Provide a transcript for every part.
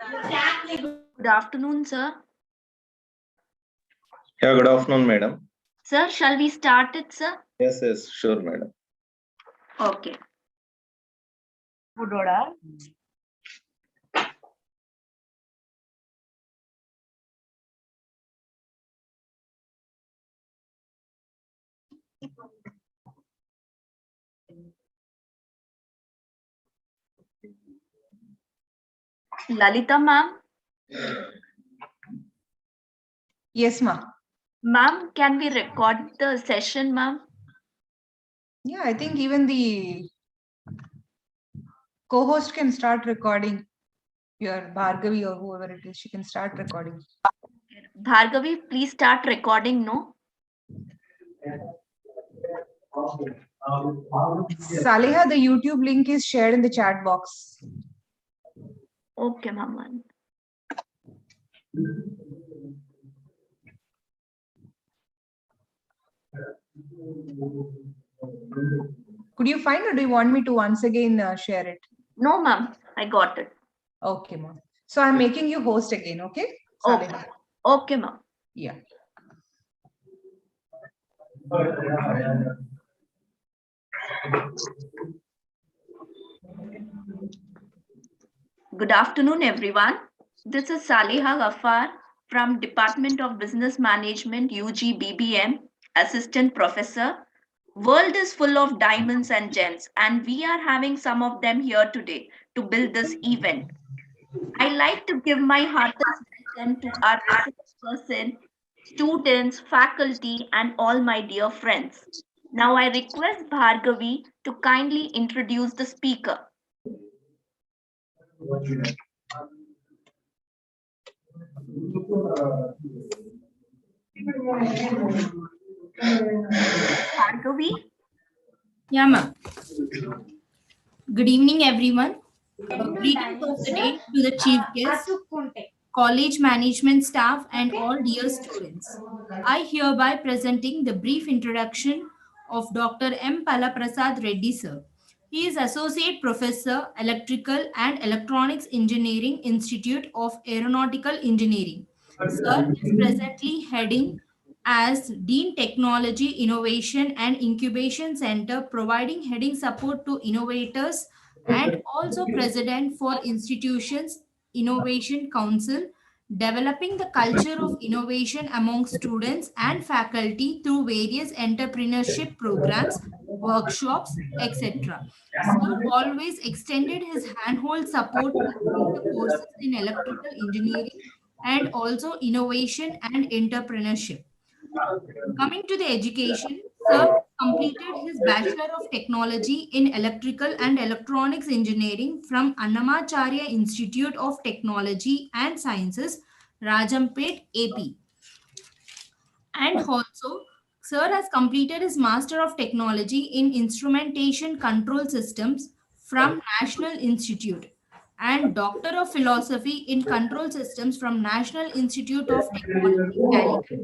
Good afternoon, sir. Yeah, good afternoon, madam. Sir, shall we start it, sir? Yes, sure, madam. Okay. Good order. Lalita ma'am. Yes, ma. Ma'am, can we record the session, ma'am? Yeah, I think even the co-host can start recording. Your Bhargavi or whoever it is, she can start recording. Bhargavi, please start recording, no? Saleha, the YouTube link is shared in the chat box. Okay, ma'am. Could you find, or do you want me to once again share it? No, ma'am, I got it. Okay, ma'am. So I'm making you host again, okay? Saleha. Okay, ma'am. Yeah. Good afternoon, everyone. This is Saleha Ghaffar from Department of Business Management, UG BBM, Assistant Professor. World is full of diamonds and gems, and we are having some of them here today to build this event. I like to give my heartiest welcome to our research person, students, faculty, and all my dear friends. Now I request Bhargavi to kindly introduce the speaker. Bhargavi? Yeah, ma'am. Good evening, everyone. Greetings of the day to the chief guest, college management staff, and all dear students. I hereby presenting the brief introduction of Dr.M.Pala Prasad Reddy, sir. He is Associate Professor, Electrical and Electronics Engineering, Institute of Aeronautical Engineering. Sir is presently heading as Dean Technology Innovation and Incubation Center, providing heading support to innovators, and also President for Institutions Innovation Council, developing the culture of innovation among students and faculty through various entrepreneurship programs, workshops, etc. Sir always extended his handhold support in the courses in electrical engineering and also innovation and entrepreneurship. Coming to the education, Sir completed his Bachelor of Technology in Electrical and Electronics Engineering from Annamacharya Institute of Technology and Sciences, Rajampet, AP. And also, Sir has completed his Master of Technology in Instrumentation Control Systems from National Institute and Doctor of Philosophy in Control Systems from National Institute of Technology, Calicut,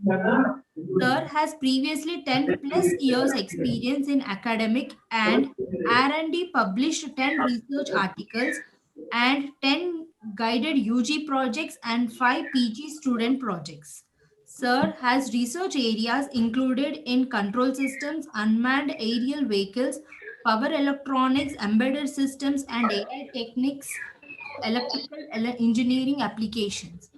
Germany. Sir has previously 10 plus years experience in academic and R&D, published 10 research articles and 10 guided UG projects and 5 PG student projects. Sir has research areas included in control systems, unmanned aerial vehicles, power electronics, embedded systems, and AI techniques, electrical engineering applications.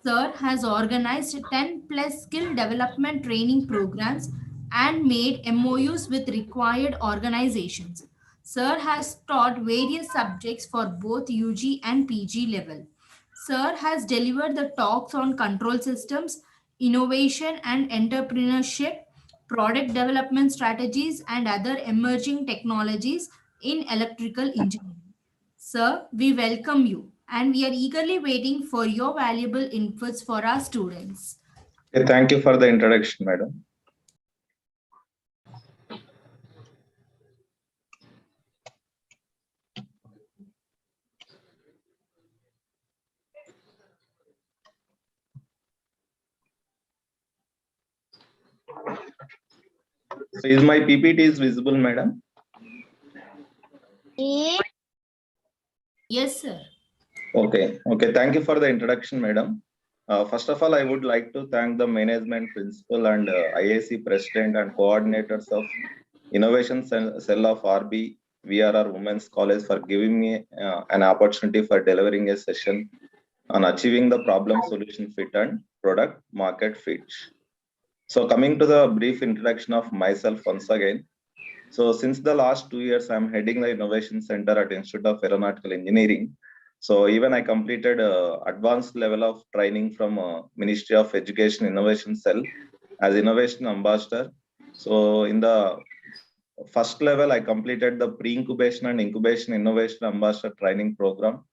Sir has organized 10 plus skill development training programs and made MOUs with required organizations. Sir has taught various subjects for both UG and PG level. Sir has delivered the talks on control systems, innovation and entrepreneurship, product development strategies, and other emerging technologies in electrical engineering. Sir, we welcome you and we are eagerly waiting for your valuable inputs for our students. Thank you for the introduction, madam. So is my PPT is visible, madam? Yes, sir. Okay. Thank you for the introduction, madam. First of all, I would like to thank the management principal and IAC president and coordinators of Innovation Cell of RB VRR Women's College for giving me an opportunity for delivering a session on achieving the problem solution fit and product market fit. So coming to the brief introduction of myself once again. So since the last 2 years, I'm heading the Innovation Center at Institute of Aeronautical Engineering. So even I completed advanced level of training from Ministry of Education Innovation Cell as Innovation Ambassador. So in the first level, I completed the pre-incubation and incubation innovation ambassador training program,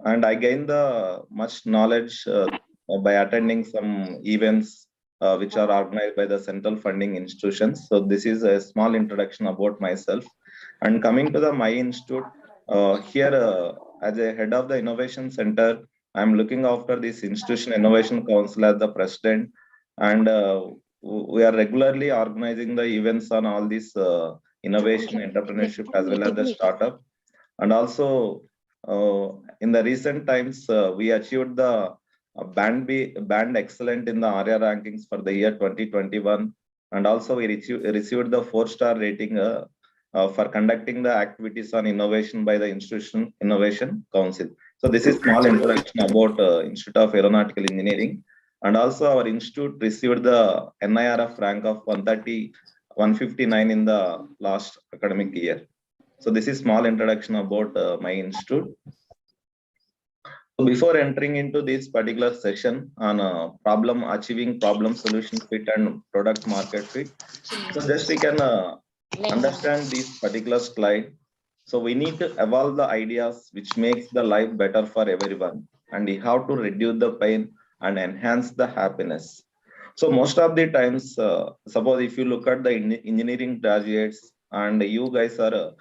and I gained the much knowledge by attending some events which are organized by the central funding institutions. So this is a small introduction about myself. And coming to the my institute, here as a head of the innovation center, I'm looking after this institution innovation council as the president, and we are regularly organizing the events on all this innovation, entrepreneurship, as well as the startup. And also in the recent times, we achieved the band excellent in the ARIA rankings for the year 2021, and also we received the 4-star rating for conducting the activities on innovation by the Institution Innovation Council. So this is small introduction about Institute of Aeronautical Engineering, and also our institute received the NIRF rank of 130, 159 in the last academic year. So this is small introduction about my institute. So before entering into this particular session on achieving problem solution fit and product market fit, so just we can understand this particular slide. So we need to evolve the ideas which makes the life better for everyone, and we have to reduce the pain and enhance the happiness. So most of the times, suppose if you look at the engineering graduates and you guys are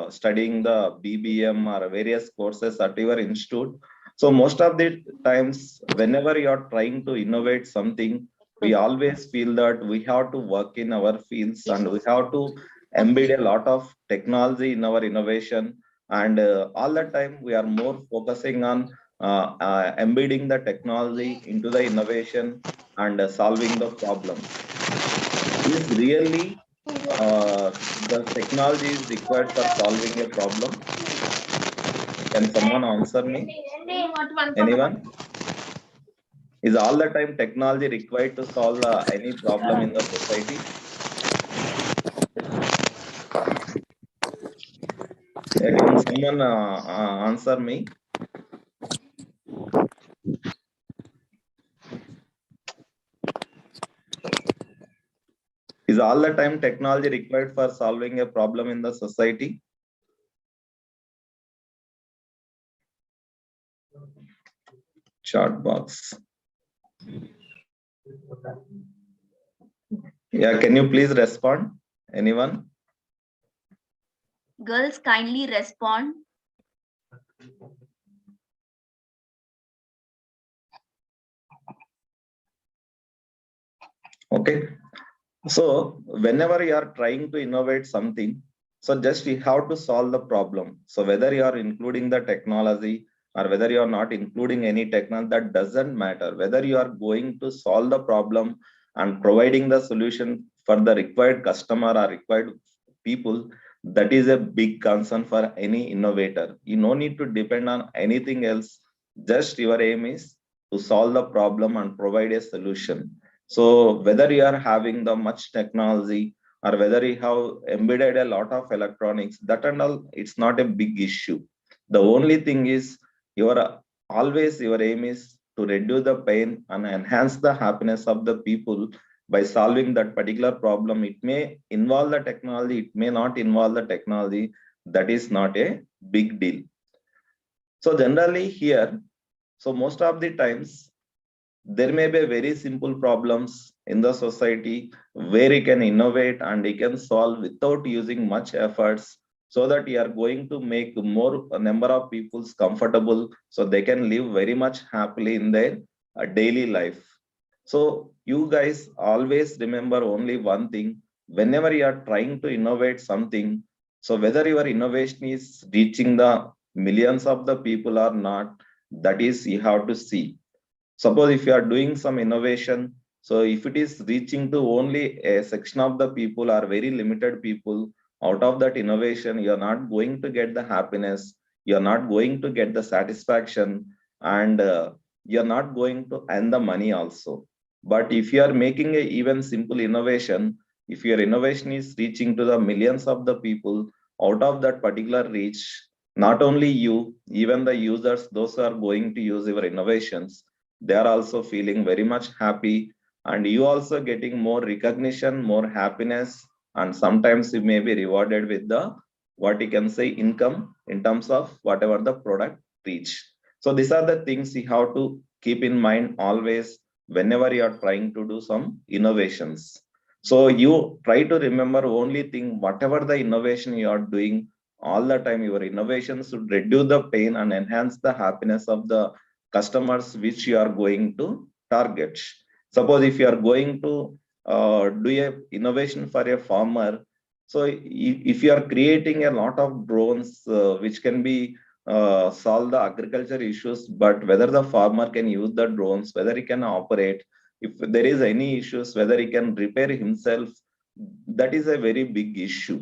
studying the BBM or various courses at your institute. So most of the times, whenever you are trying to innovate something, we always feel that we have to work in our fields and we have to embed a lot of technology in our innovation. And all the time, we are more focusing on embedding the technology into the innovation and solving the problems. Is really the technology is required for solving a problem? Can someone answer me? Anyone? Is all the time technology required to solve any problem in the society? Can someone answer me? Is all the time technology required for solving a problem in the society? Chat box. Yeah, can you please respond? Anyone? Girls, kindly respond. Okay. So whenever you are trying to innovate something, so just you have to solve the problem. So whether you are including the technology or whether you are not including any technology, that doesn't matter. Whether you are going to solve the problem and providing the solution for the required customer or required people, that is a big concern for any innovator. You no need to depend on anything else. Just your aim is to solve the problem and provide a solution. So whether you are having the much technology or whether you have embedded a lot of electronics, that and all, it's not a big issue. The only thing is your always your aim is to reduce the pain and enhance the happiness of the people by solving that particular problem. It may involve the technology, it may not involve the technology. That is not a big deal. So generally here, so most of the times there may be very simple problems in the society where you can innovate and you can solve without using much efforts, so that you are going to make more a number of people's comfortable so they can live very much happily in their daily life. So you guys always remember only one thing: whenever you are trying to innovate something, so whether your innovation is reaching the millions of the people are not, that is you have to see. Suppose if you are doing some innovation, so if it is reaching to only a section of the people or very limited people, out of that innovation, you are not going to get the happiness, you are not going to get the satisfaction, and you are not going to earn the money also. But if you are making a even simple innovation, if your innovation is reaching to the millions of the people, out of that particular reach, not only you, even the users, those who are going to use your innovations, they are also feeling very much happy, and you also getting more recognition, more happiness, and sometimes you may be rewarded with the, what you can say, income in terms of whatever the product reach. So these are the things you have to keep in mind always whenever you are trying to do some innovations. So you try to remember only thing, whatever the innovation you are doing, all the time your innovations should reduce the pain and enhance the happiness of the customers which you are going to target. Suppose if you are going to do a innovation for a farmer, so if you are creating a lot of drones which can be solve the agriculture issues, but whether the farmer can use the drones, whether he can operate, if there is any issues, whether he can repair himself, that is a very big issue.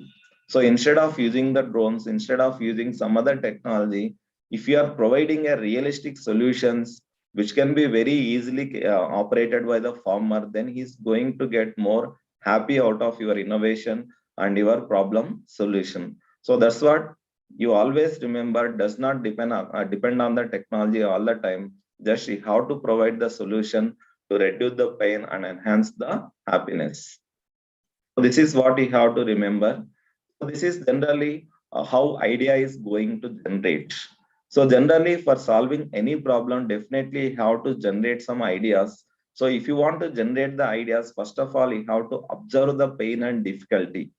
So instead of using the drones, instead of using some other technology, if you are providing a realistic solutions which can be very easily operated by the farmer, then he's going to get more happy out of your innovation and your problem solution. So that's what you always remember, does not depend on the technology all the time, just how to provide the solution to reduce the pain and enhance the happiness. So this is what you have to remember. So this is generally how idea is going to generate. So generally for solving any problem, definitely you have to generate some ideas. So if you want to generate the ideas, first of all, you have to observe the pain and difficulty.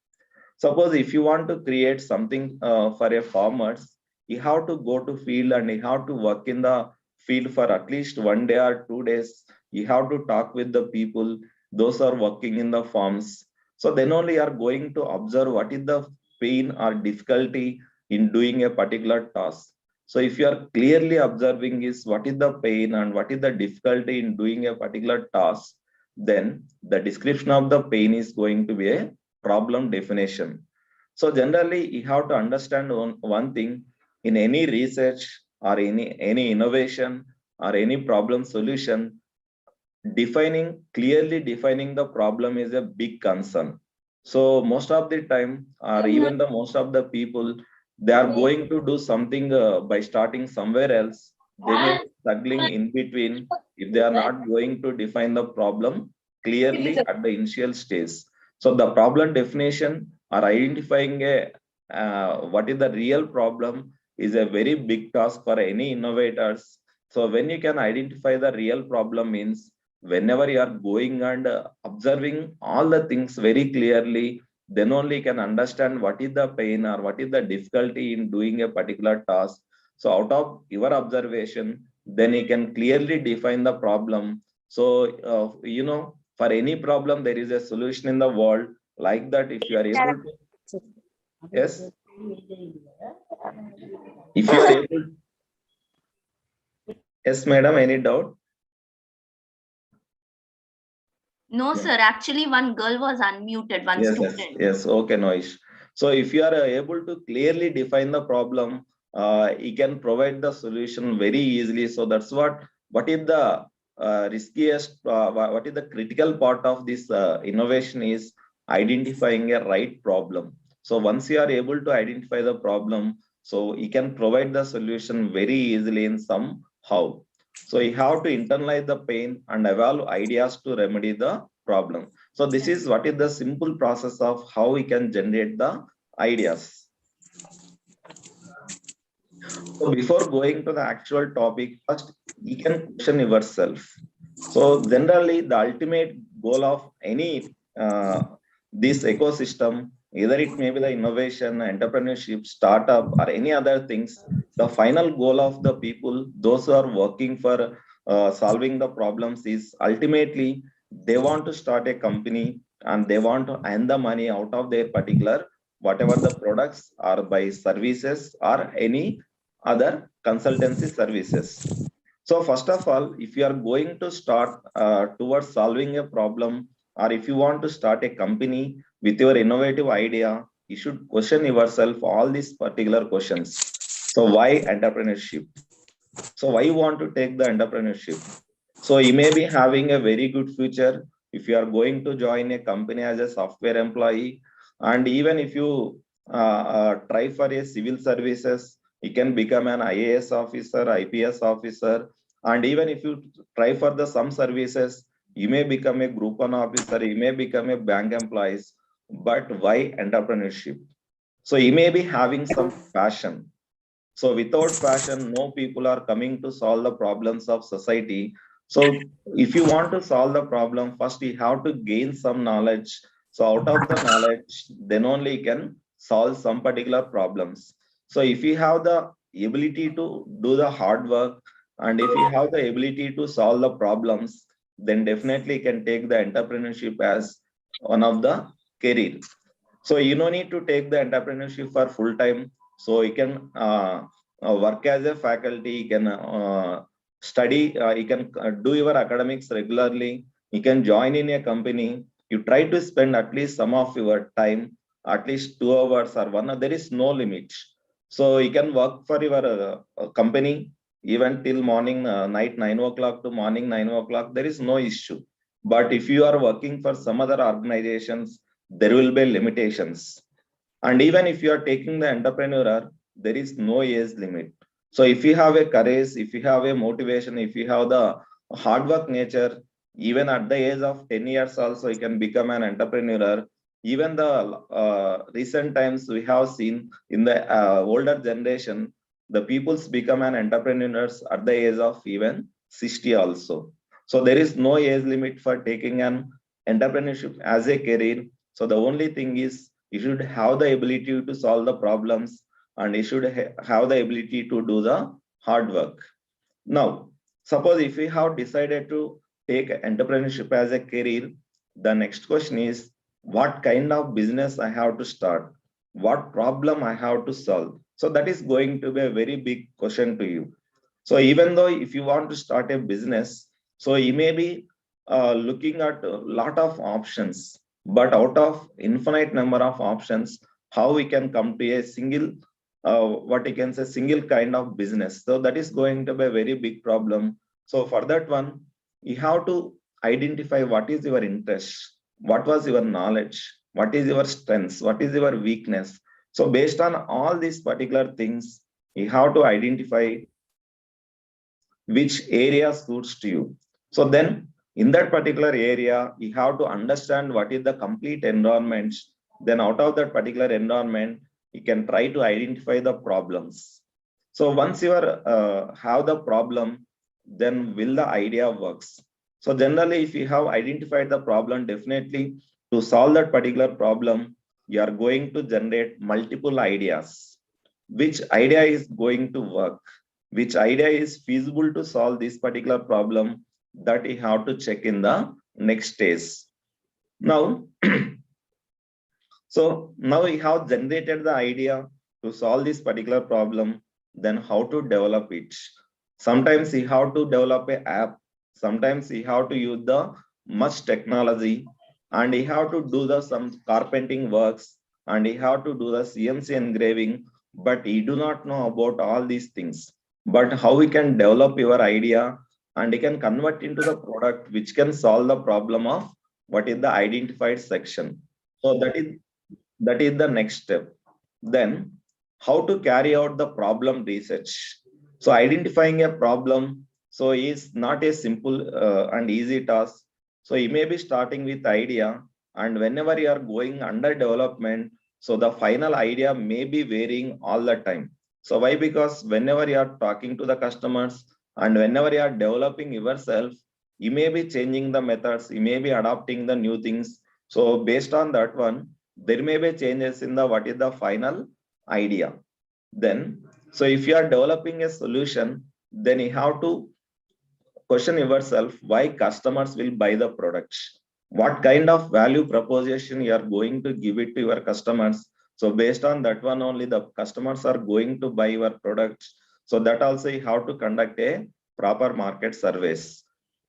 Suppose if you want to create something for a farmers, you have to go to field and you have to work in the field for at least 1 day or 2 days. You have to talk with the people, those are working in the farms. So then only are going to observe what is the pain or difficulty in doing a particular task. So if you are clearly observing is what is the pain and what is the difficulty in doing a particular task, then the description of the pain is going to be a problem definition. So generally, you have to understand one thing, in any research or any innovation or any problem solution, clearly defining the problem is a big concern. So most of the time, or even the most of the people, they are going to do something by starting somewhere else. They may be struggling in between if they are not going to define the problem clearly at the initial stage. So the problem definition or identifying what is the real problem is a very big task for any innovators. So when you can identify the real problem means whenever you are going and observing all the things very clearly, then only you can understand what is the pain or what is the difficulty in doing a particular task. So out of your observation, then you can clearly define the problem. So for any problem there is a solution in the world. Like that, if you are able to, yes, if you are able, yes madam, any doubt? No, sir. Actually, one girl was unmuted, one student. Yes. Okay, Noish. So if you are able to clearly define the problem, you can provide the solution very easily. So that's what is the riskiest, what is the critical part of this innovation is identifying a right problem. So once you are able to identify the problem, so you can provide the solution very easily in somehow. So you have to internalize the pain and evolve ideas to remedy the problem. So this is what is the simple process of how we can generate the ideas. So before going to the actual topic, first you can question yourself. So generally the ultimate goal of any this ecosystem, either it may be the innovation, entrepreneurship, startup, or any other things, the final goal of the people, those who are working for solving the problems is ultimately they want to start a company and they want to earn the money out of their particular whatever the products are by services or any other consultancy services. So first of all, if you are going to start towards solving a problem, or if you want to start a company with your innovative idea, you should question yourself all these particular questions. So why entrepreneurship? So why you want to take the entrepreneurship? So you may be having a very good future if you are going to join a company as a software employee, and even if you try for a civil services, you can become an IAS officer, IPS officer, and even if you try for the some services, you may become a group one officer, you may become a bank employees. But why entrepreneurship? So you may be having some passion, so without passion, no people are coming to solve the problems of society. So if you want to solve the problem, first you have to gain some knowledge. So out of the knowledge, then only you can solve some particular problems. So if you have the ability to do the hard work, and if you have the ability to solve the problems, then definitely you can take the entrepreneurship as one of the career. So you no need to take the entrepreneurship for full time. So you can work as a faculty, you can study, you can do your academics regularly, you can join in a company. You try to spend at least some of your time, at least 2 hours or 1 hour. There is no limit. So you can work for your company even till morning, night 9 o'clock to morning 9 o'clock. There is no issue. But if you are working for some other organizations, there will be limitations. And even if you are taking the entrepreneur, there is no age limit. So if you have a courage, if you have a motivation, if you have the hard work nature, even at the age of 10 years also, you can become an entrepreneur. Even the recent times we have seen in the older generation, the peoples become an entrepreneurs at the age of even 60 also. So there is no age limit for taking an entrepreneurship as a career. So the only thing is you should have the ability to solve the problems, and you should have the ability to do the hard work. Now, suppose if we have decided to take entrepreneurship as a career, the next question is what kind of business I have to start? What problem I have to solve? So that is going to be a very big question to you. So even though if you want to start a business, so you may be looking at a lot of options, but out of infinite number of options, how we can come to a single, what you can say, single kind of business. So that is going to be a very big problem. So for that one, you have to identify what is your interest, what was your knowledge, what is your strengths, what is your weakness. So based on all these particular things, you have to identify which area suits to you. So then in that particular area, you have to understand what is the complete environment. Then out of that particular environment, you can try to identify the problems. So once you are have the problem, then will the idea works. So generally, if you have identified the problem, definitely to solve that particular problem, you are going to generate multiple ideas. Which idea is going to work? Which idea is feasible to solve this particular problem? That you have to check in the next stage. Now, so now we have generated the idea to solve this particular problem, then how to develop it. Sometimes you have to develop an app, sometimes you have to use the much technology, and you have to do the some carpenting works, and you have to do the CNC engraving, but you do not know about all these things. But how we can develop your idea and you can convert into the product which can solve the problem of what is the identified section. So that is the next step. Then how to carry out the problem research. So identifying a problem so is not a simple and easy task. So you may be starting with idea, and whenever you are going under development, so the final idea may be varying all the time. So why? Because whenever you are talking to the customers and whenever you are developing yourself, you may be changing the methods, you may be adopting the new things. So based on that one, there may be changes in the what is the final idea. Then, so if you are developing a solution, then you have to question yourself why customers will buy the products. What kind of value proposition you are going to give it to your customers. So based on that one only, the customers are going to buy your products. So that also you have to conduct a proper market surveys.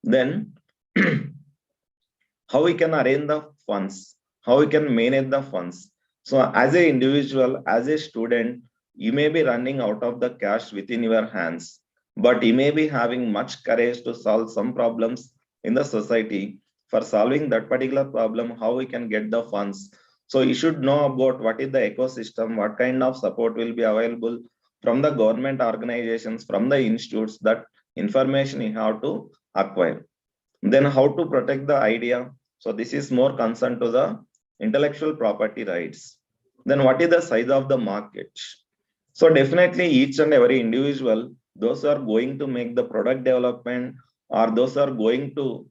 Then how we can arrange the funds, how we can manage the funds. So as an individual, as a student, you may be running out of the cash within your hands, but you may be having much courage to solve some problems in the society. For solving that particular problem, how we can get the funds. So you should know about what is the ecosystem, what kind of support will be available from the government organizations, from the institutes. That information you have to acquire. Then how to protect the idea. So this is more concerned to the intellectual property rights. Then what is the size of the market? So definitely each and every individual, those who are going to make the product development or those who are going to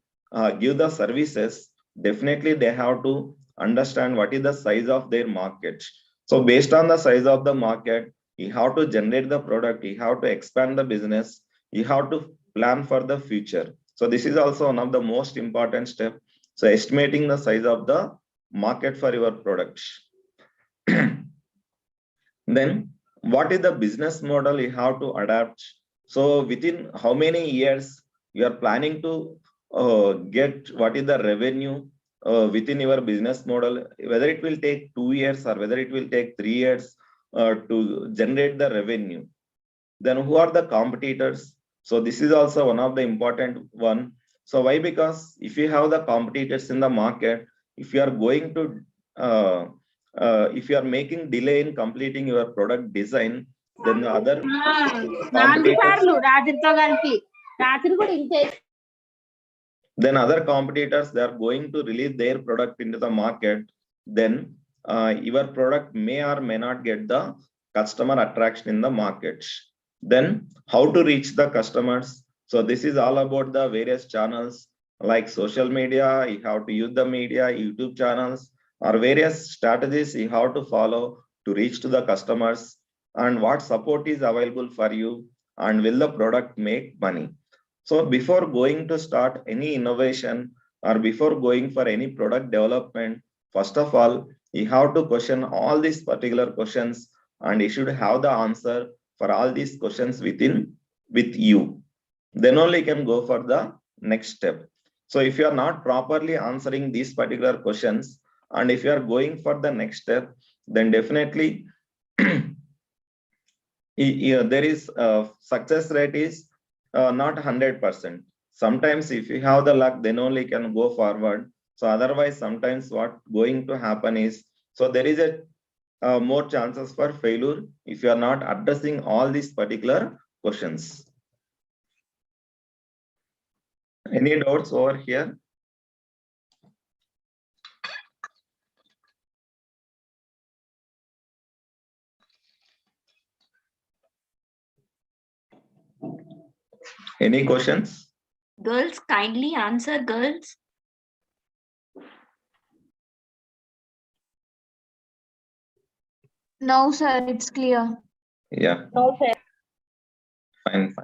give the services, definitely they have to understand what is the size of their market. So based on the size of the market, you have to generate the product, you have to expand the business, you have to plan for the future. So this is also one of the most important step. So estimating the size of the market for your products. Then what is the business model you have to adapt? So within how many years you are planning to get what is the revenue within your business model, whether it will take 2 years or whether it will take 3 years to generate the revenue. Then who are the competitors? So this is also one of the important one. So why? Because if you have the competitors in the market, if you are going to if you are making delay in completing your product design, then the other competitors, then other competitors, they are going to release their product into the market. Then your product may or may not get the customer attraction in the market. Then how to reach the customers? So this is all about the various channels like social media. You have to use the media, YouTube channels, or various strategies you have to follow to reach to the customers, and what support is available for you, and will the product make money. So before going to start any innovation or before going for any product development, first of all, you have to question all these particular questions, and you should have the answer for all these questions with you. Then only you can go for the next step. So if you are not properly answering these particular questions, and if you are going for the next step, then definitely there is success rate is not 100%. Sometimes if you have the luck, then only can go forward. So otherwise, sometimes what going to happen is, so there is a more chances for failure if you are not addressing all these particular questions. Any doubts over here? Any questions? Girls, kindly answer, girls. No, sir, it's clear. Yeah. No, sir. Fine.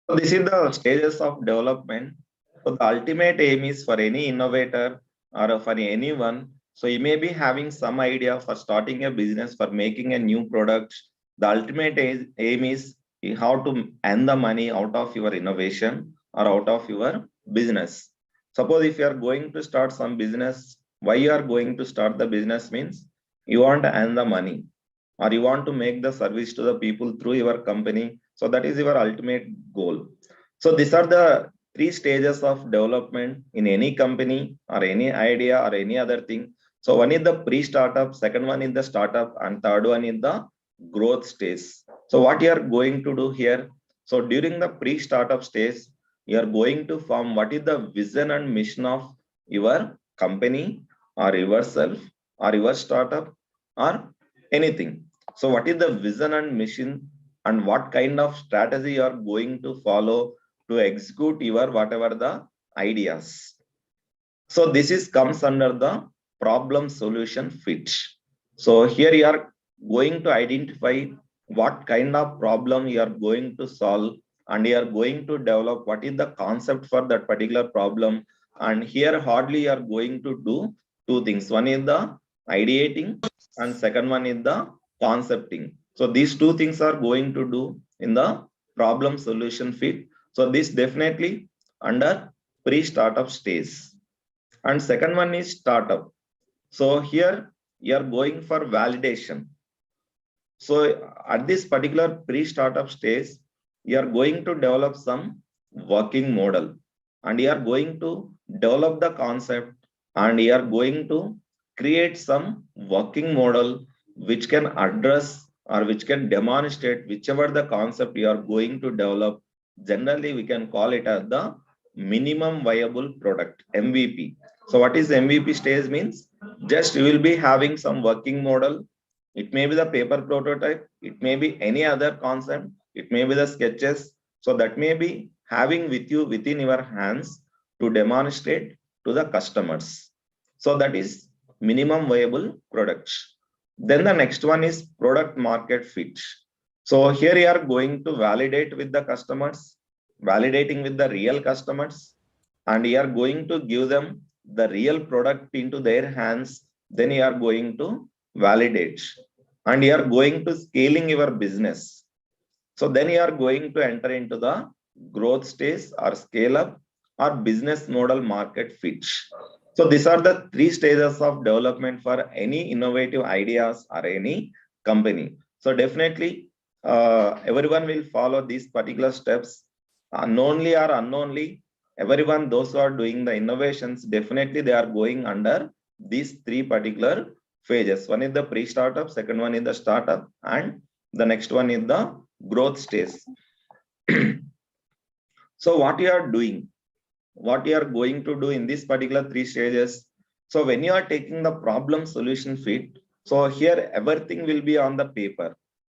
So this is the stages of development. So the ultimate aim is for any innovator or for anyone. So you may be having some idea for starting a business, for making a new product. The ultimate aim is how to earn the money out of your innovation or out of your business. Suppose if you are going to start some business, why you are going to start the business means you want to earn the money, or you want to make the service to the people through your company. So that is your ultimate goal. So these are the 3 stages of development in any company or any idea or any other thing. So one is the pre-startup, second one is the startup, and third one is the growth stage. So what you are going to do here? So during the pre-startup stage, you are going to form what is the vision and mission of your company or yourself or your startup or anything. So what is the vision and mission, and what kind of strategy you are going to follow to execute your whatever the ideas. So this is comes under the problem solution fit. So here you are going to identify what kind of problem you are going to solve, and you are going to develop what is the concept for that particular problem. And here hardly you are going to do 2 things. One is the ideating and second one is the concepting. So these two things are going to do in the problem solution fit. So this definitely under pre-startup stage. And second one is startup. So here you are going for validation. So at this particular pre-startup stage, you are going to develop some working model, and you are going to develop the concept, and you are going to create some working model which can address or which can demonstrate whichever the concept you are going to develop. Generally, we can call it as the minimum viable product, MVP. So what is MVP stage means? Just you will be having some working model. It may be the paper prototype, it may be any other concept, it may be the sketches. So that may be having with you within your hands to demonstrate to the customers. So that is minimum viable products. Then the next one is product market fit. So here you are going to validate with the customers, validating with the real customers, and you are going to give them the real product into their hands. Then you are going to validate, and you are going to scaling your business. So then you are going to enter into the growth stage or scale up or business model market fit. So these are the three stages of development for any innovative ideas or any company. So definitely everyone will follow these particular steps, unknowingly or unknownly. Everyone, those who are doing the innovations, definitely they are going under these three particular phases. One is the pre-startup, second one is the startup, and the next one is the growth stage. So what you are doing, what you are going to do in this particular three stages? So when you are taking the problem solution fit, so here everything will be on the paper.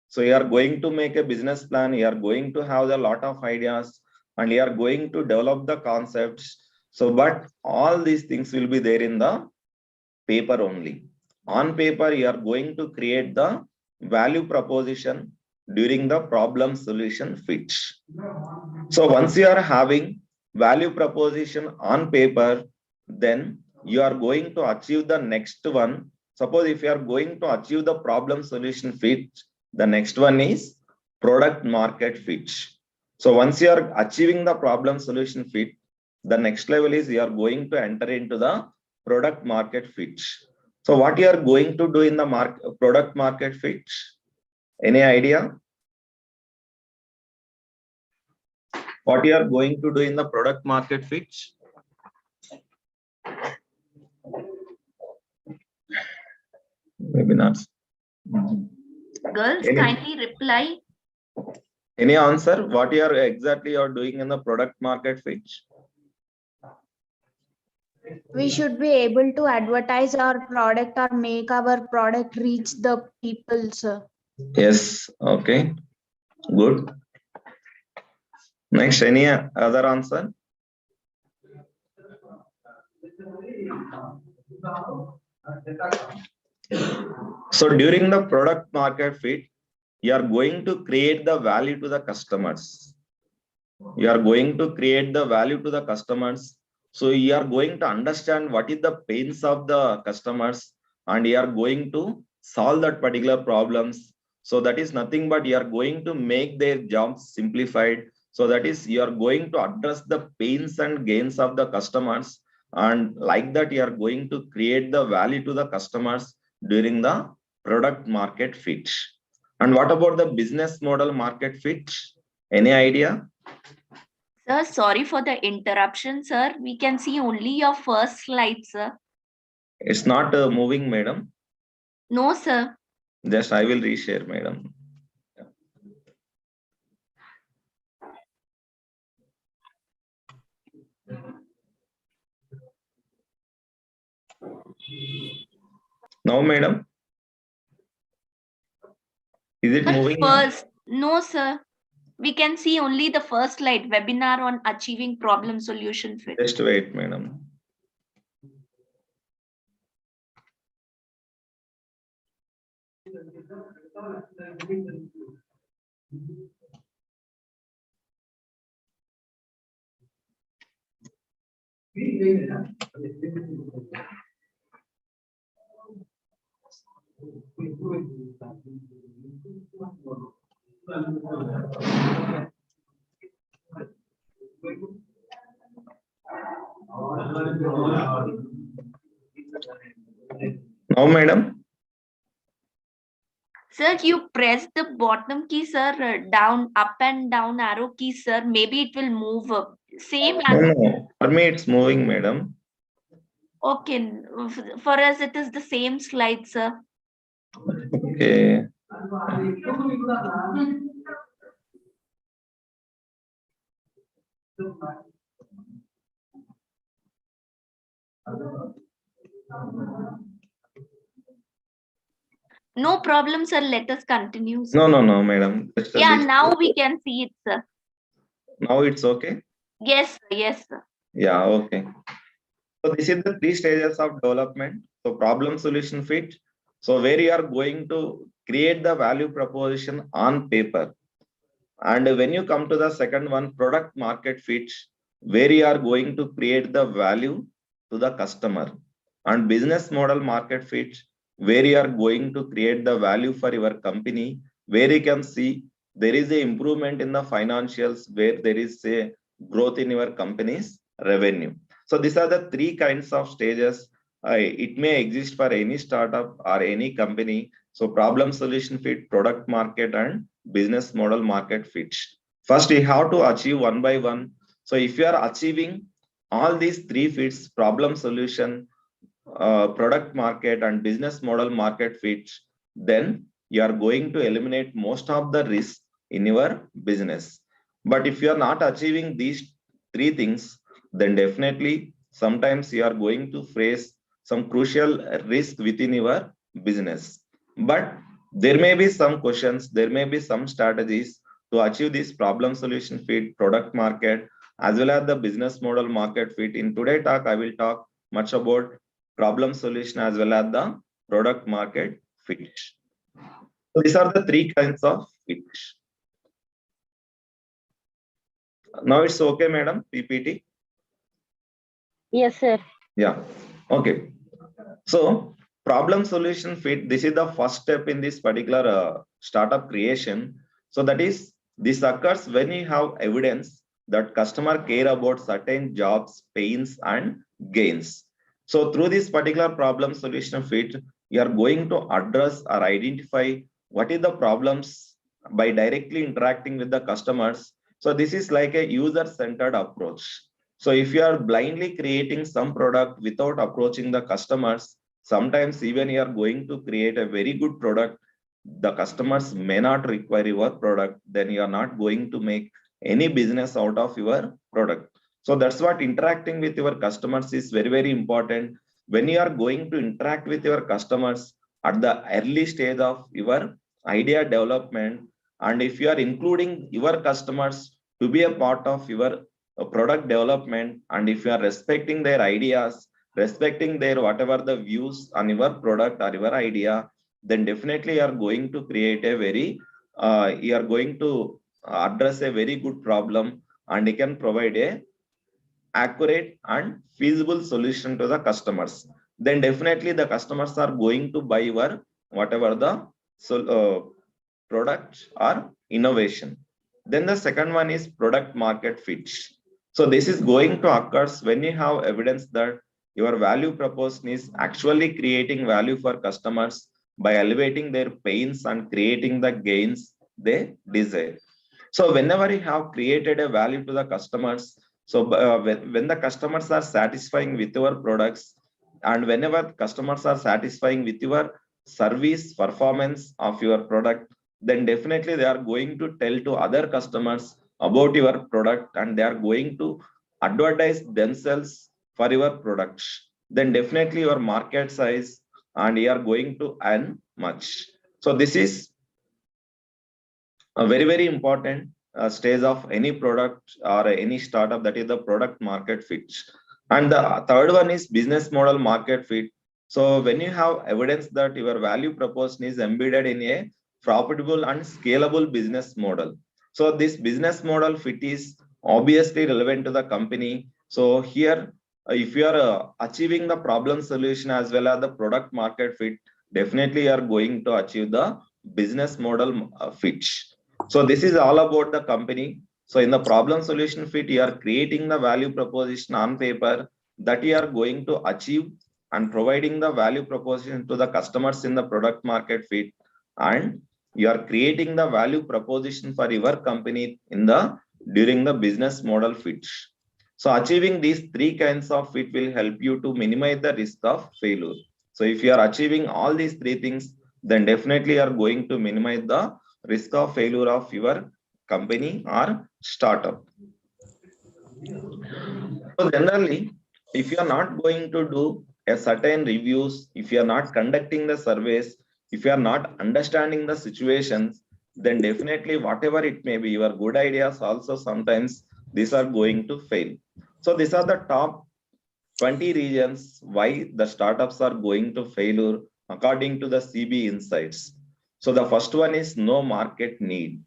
So you are going to make a business plan, you are going to have a lot of ideas, and you are going to develop the concepts. So but all these things will be there in the paper only. On paper, you are going to create the value proposition during the problem solution fit. So once you are having value proposition on paper, then you are going to achieve the next one. Suppose if you are going to achieve the problem solution fit, the next one is product market fit. So once you are achieving the problem solution fit, the next level is you are going to enter into the product market fit. So what you are going to do in the product market fit? Any idea? What you are going to do in the product market fit? Webinars. Girls, kindly reply. Any answer? What you are exactly are doing in the product market fit? We should be able to advertise our product or make our product reach the people, sir. Yes. Okay. Good. Next, any other answer? So during the product market fit, you are going to create the value to the customers. You are going to create the value to the customers. So you are going to understand what is the pains of the customers, and you are going to solve that particular problems. So that is nothing but you are going to make their jobs simplified. So that is you are going to address the pains and gains of the customers, and like that you are going to create the value to the customers during the product market fit. And what about the business model market fit? Any idea? Sir, sorry for the interruption, sir. We can see only your first slide, sir. It's not moving, madam. No, sir. Just I will reshare, madam. Now, madam, is it Sir, moving now? first, no, sir. We can see only the first slide, webinar on achieving problem solution fit. Just wait, madam. Now, madam. Sir, you press the bottom key, sir, down, up and down arrow key, sir. Maybe it will move up. Same No, as, no. For me, it's moving, madam. okay. For us, it is the same slide, sir. Okay. No problem, sir. Let us continue, sir. No, no, no, madam. Just Yeah, this. now we can see it, sir. Now it's okay. Yes, sir. Yes, sir. Yeah, okay. So this is the 3 stages of development. So problem solution fit. So where you are going to create the value proposition on paper. And when you come to the second one, product market fit, where you are going to create the value to the customer. And business model market fit, where you are going to create the value for your company, where you can see there is a improvement in the financials, where there is a growth in your company's revenue. So these are the 3 kinds of stages. It may exist for any startup or any company. So problem solution fit, product market, and business model market fit. First, you have to achieve one by one. So if you are achieving all these 3 fits, problem solution, product market, and business model market fit, then you are going to eliminate most of the risk in your business. But if you are not achieving these 3 things, then definitely sometimes you are going to face some crucial risk within your business. But there may be some questions, there may be some strategies to achieve this problem solution fit, product market, as well as the business model market fit. In today's talk, I will talk much about problem solution as well as the product market fit. So these are the 3 kinds of fit. Now it's okay, madam, PPT. Yes, sir. Yeah, okay. So problem solution fit, this is the first step in this particular startup creation. So that is, this occurs when you have evidence that customer care about certain jobs, pains, and gains. So through this particular problem solution fit, you are going to address or identify what is the problems by directly interacting with the customers. So this is like a user-centered approach. So if you are blindly creating some product without approaching the customers, sometimes even you are going to create a very good product, the customers may not require your product, then you are not going to make any business out of your product. So that's what interacting with your customers is very, very important. When you are going to interact with your customers at the early stage of your idea development, and if you are including your customers to be a part of your product development, and if you are respecting their ideas, respecting their whatever the views on your product or your idea, then definitely you are going to create a very you are going to address a very good problem, and you can provide a accurate and feasible solution to the customers. Then definitely the customers are going to buy your whatever the product or innovation. Then the second one is product market fit. So this is going to occur when you have evidence that your value proposition is actually creating value for customers by elevating their pains and creating the gains they desire. So whenever you have created a value to the customers, so when the customers are satisfying with your products, and whenever customers are satisfying with your service performance of your product, then definitely they are going to tell to other customers about your product, and they are going to advertise themselves for your products. Then definitely your market size, and you are going to earn much. So this is a very, very important stage of any product or any startup, that is the product market fit. And the third one is business model market fit. So when you have evidence that your value proposition is embedded in a profitable and scalable business model. So this business model fit is obviously relevant to the company. So here, if you are achieving the problem solution as well as the product market fit, definitely you are going to achieve the business model fit. So this is all about the company. So in the problem solution fit, you are creating the value proposition on paper that you are going to achieve and providing the value proposition to the customers in the product market fit, and you are creating the value proposition for your company in the during the business model fit. So achieving these three kinds of fit will help you to minimize the risk of failure. So if you are achieving all these three things, then definitely you are going to minimize the risk of failure of your company or startup. So generally, if you are not going to do a certain reviews, if you are not conducting the surveys, if you are not understanding the situations, then definitely whatever it may be, your good ideas also sometimes these are going to fail. So these are the top 20 reasons why the startups are going to failure according to the CB insights. So the first one is no market need.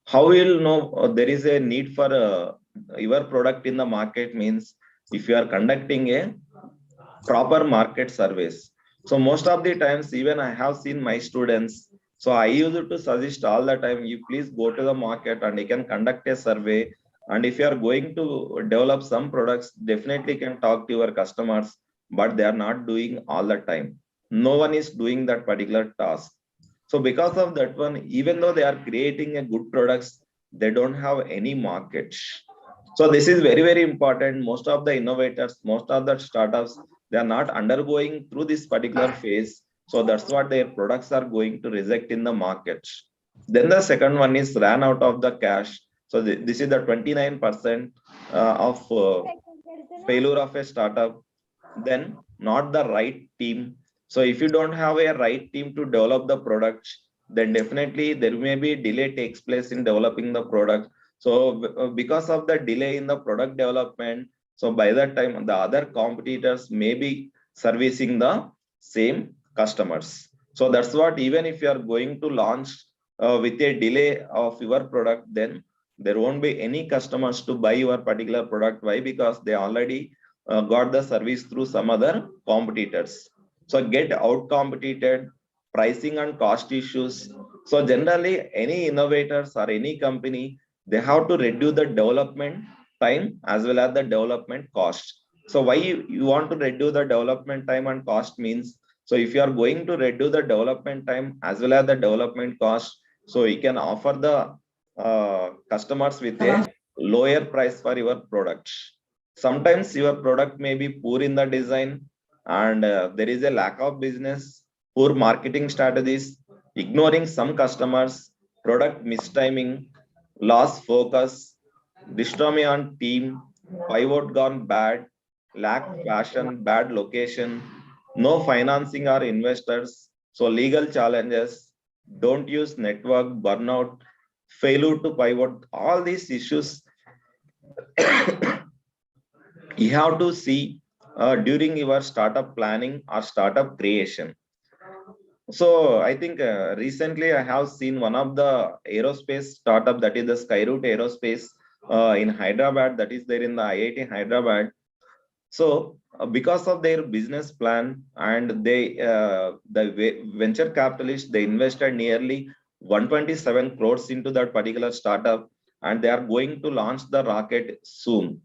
How will know there is a need for your product in the market means if you are conducting a proper market surveys. So most of the times, even I have seen my students. So I used to suggest all the time, you please go to the market and you can conduct a survey. And if you are going to develop some products, definitely can talk to your customers, but they are not doing all the time. No one is doing that particular task. So because of that one, even though they are creating a good products, they don't have any market. So this is very, very important. Most of the innovators, most of the startups, they are not undergoing through this particular phase. So that's what their products are going to reject in the market. Then the second one is ran out of the cash. So this is the 29% of failure of a startup. Then not the right team. So if you don't have a right team to develop the product, then definitely there may be delay takes place in developing the product. So because of the delay in the product development, so by that time the other competitors may be servicing the same customers. So that's what, even if you are going to launch with a delay of your product, then there won't be any customers to buy your particular product. Why? Because they already got the service through some other competitors. So get out competed, pricing and cost issues. So generally any innovators or any company, they have to reduce the development time as well as the development cost. So why you want to reduce the development time and cost means, so if you are going to reduce the development time as well as the development cost, so you can offer the customers with a lower price for your product. Sometimes your product may be poor in the design, and there is a lack of business, poor marketing strategies, ignoring some customers, product mistiming, lost focus, dystomy on team, pivot gone bad, lack passion, bad location, no financing or investors, so legal challenges, don't use network, burnout, failure to pivot, all these issues you have to see during your startup planning or startup creation. So I think recently I have seen one of the aerospace startup, that is the Skyroot Aerospace in Hyderabad, that is there in the IIT Hyderabad. So because of their business plan, and the venture capitalists, they invested nearly 127 crores into that particular startup, and they are going to launch the rocket soon.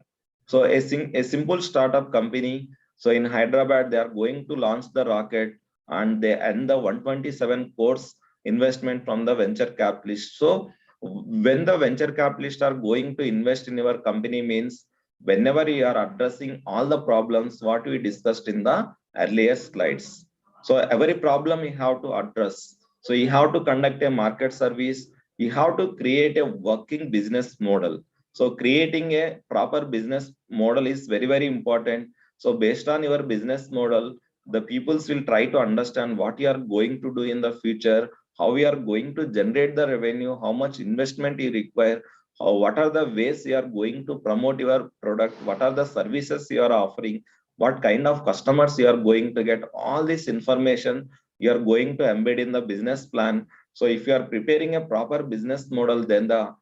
So a simple startup company. So in Hyderabad, they are going to launch the rocket, and they earn the 127 crores investment from the venture capitalists. So when the venture capitalists are going to invest in your company means, whenever you are addressing all the problems what we discussed in the earlier slides. So every problem you have to address. So you have to conduct a market service. You have to create a working business model. So creating a proper business model is very, very important. So based on your business model, the peoples will try to understand what you are going to do in the future, how we are going to generate the revenue, how much investment you require, what are the ways you are going to promote your product, what are the services you are offering, what kind of customers you are going to get. All this information you are going to embed in the business plan. So if you are preparing a proper business model, then the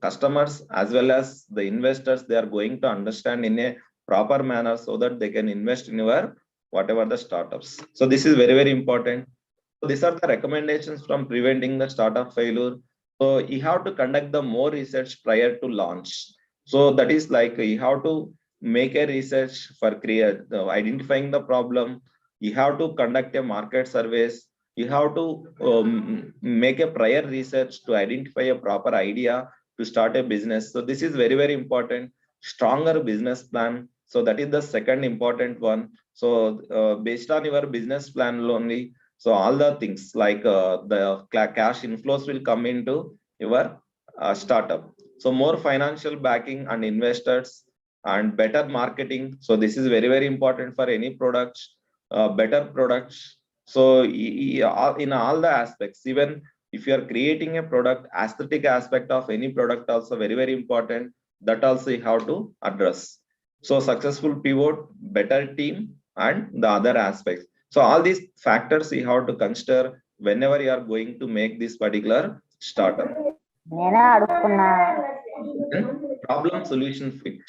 customers as well as the investors, they are going to understand in a proper manner, so that they can invest in your whatever the startups. So this is very, very important. These are the recommendations from preventing the startup failure. So you have to conduct the more research prior to launch. So that is like you have to make a research for identifying the problem. You have to conduct a market surveys. You have to make a prior research to identify a proper idea to start a business. So this is very, very important. Stronger business plan. So that is the second important one. So based on your business plan only, so all the things like the cash inflows will come into your startup. So more financial backing and investors and better marketing. So this is very, very important for any products, better products. So in all the aspects, even if you are creating a product, aesthetic aspect of any product also very, very important. That also you have to address. So successful pivot, better team, and the other aspects. So all these factors you have to consider whenever you are going to make this particular startup. Problem solution fit.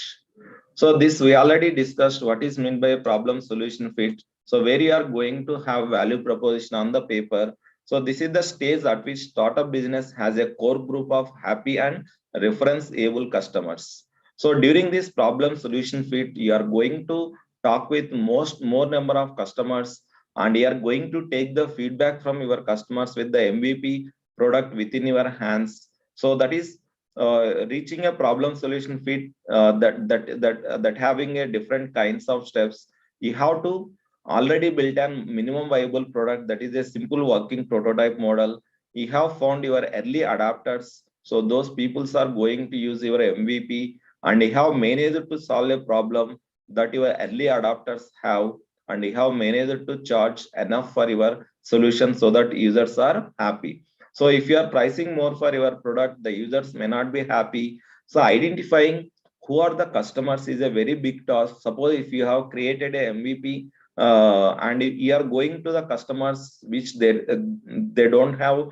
So this we already discussed what is meant by a problem solution fit. So where you are going to have value proposition on the paper. So this is the stage at which startup business has a core group of happy and reference able customers. So during this problem solution fit, you are going to talk with more number of customers, and you are going to take the feedback from your customers with the MVP product within your hands. So that is reaching a problem solution fit, that having a different kinds of steps. You have to already build a minimum viable product, that is a simple working prototype model. You have found your early adapters, so those peoples are going to use your MVP, and you have managed to solve a problem that your early adapters have, and you have managed to charge enough for your solution so that users are happy. So if you are pricing more for your product, the users may not be happy. So identifying who are the customers is a very big task. Suppose if you have created a MVP, and you are going to the customers which they don't have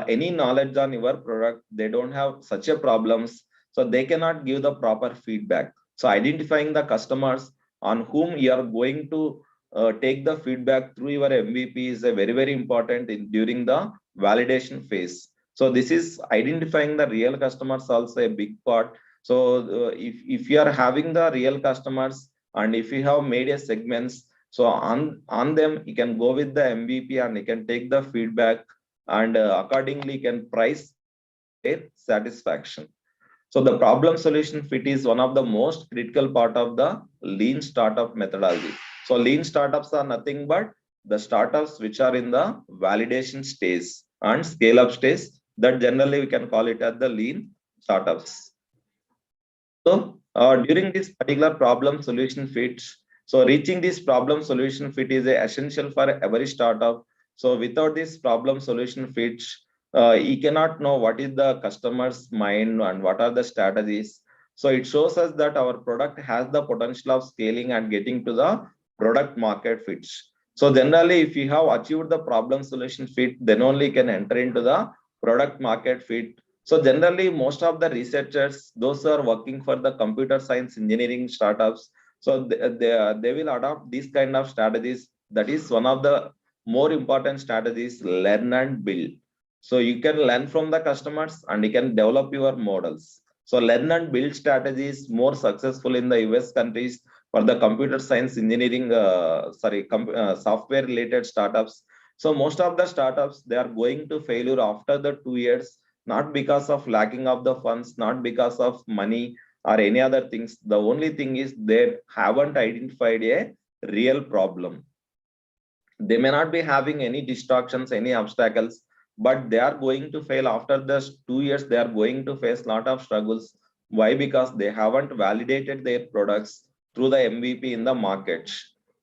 any knowledge on your product, they don't have such a problems, so they cannot give the proper feedback. So identifying the customers on whom you are going to take the feedback through your MVP is a very, very important during the validation phase. So this is identifying the real customers also a big part. So if you are having the real customers, and if you have made a segments, so on them you can go with the MVP, and you can take the feedback, and accordingly can price their satisfaction. So the problem solution fit is one of the most critical part of the lean startup methodology. So lean startups are nothing but the startups which are in the validation stage and scale up stage, that generally we can call it as the lean startups. So during this particular problem solution fit, so reaching this problem solution fit is essential for every startup. So without this problem solution fit, you cannot know what is the customer's mind and what are the strategies. So it shows us that our product has the potential of scaling and getting to the product market fits. So generally, if you have achieved the problem solution fit, then only can enter into the product market fit. So generally, most of the researchers, those who are working for the computer science engineering startups, so they will adopt these kind of strategies. That is one of the more important strategies, learn and build. So you can learn from the customers and you can develop your models. So learn and build strategy is more successful in the US countries for the computer science engineering, software related startups. So most of the startups, they are going to failure after the 2 years, not because of lacking of the funds, not because of money or any other things. The only thing is they haven't identified a real problem. They may not be having any distractions, any obstacles, but they are going to fail after the 2 years. They are going to face a lot of struggles. Why? Because they haven't validated their products through the MVP in the market.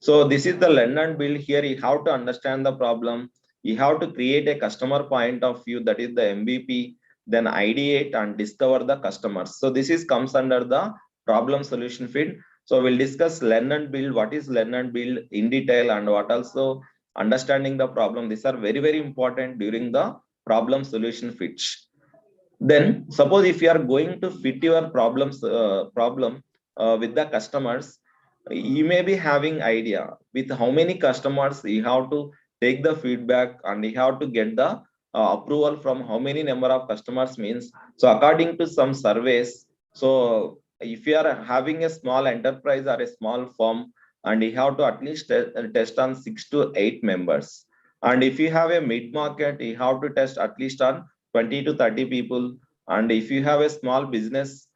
So this is the learn and build. Here you have to understand the problem. You have to create a customer point of view, that is the MVP, then ideate and discover the customers. So this is comes under the problem solution fit. So we'll discuss learn and build, what is learn and build in detail, and what also understanding the problem. These are very, very important during the problem solution fit. Then suppose if you are going to fit your problem with the customers, you may be having idea with how many customers you have to take the feedback, and he have to get the approval from how many number of customers means. So according to some surveys, so if you are having a small enterprise or a small firm, and you have to at least test on 6 to 8 members. And if you have a mid market, you have to test at least on 20 to 30 people. And if you have a small business,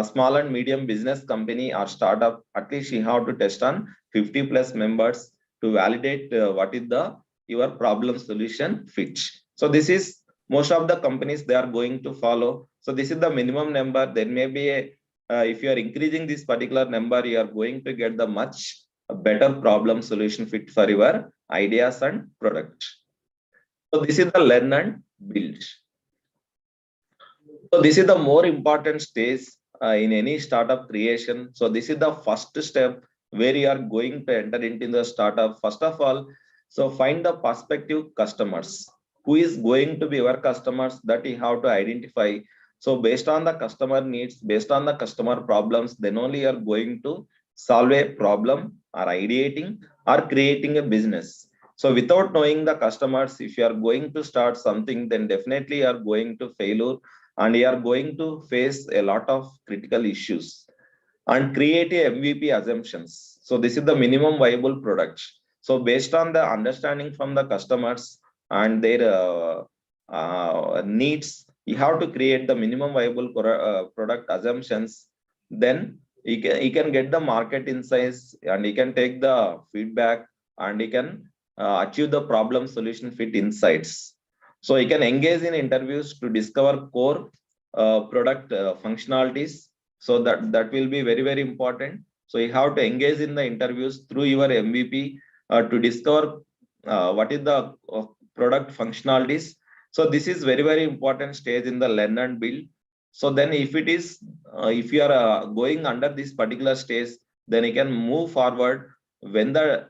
small and medium business company or startup, at least you have to test on 50 plus members to validate what is the your problem solution fit. So this is most of the companies they are going to follow. So this is the minimum number. There may be a if you are increasing this particular number, you are going to get the much better problem solution fit for your ideas and product. So this is the learn and build. So this is the more important stage in any startup creation. So this is the first step where you are going to enter into the startup. First of all, so find the prospective customers. Who is going to be your customers, that you have to identify. So based on the customer needs, based on the customer problems, then only you are going to solve a problem or ideating or creating a business. So without knowing the customers, if you are going to start something, then definitely you are going to failure, and you are going to face a lot of critical issues. And create a MVP assumptions. So this is the minimum viable product. So based on the understanding from the customers and their needs, you have to create the minimum viable product assumptions. Then you can get the market insights, and you can take the feedback, and you can achieve the problem solution fit insights. So you can engage in interviews to discover core product functionalities. So that will be very, very important. So you have to engage in the interviews through your MVP to discover what is the product functionalities. So this is very, very important stage in the learn and build. So then if it is, if you are going under this particular stage, then you can move forward when the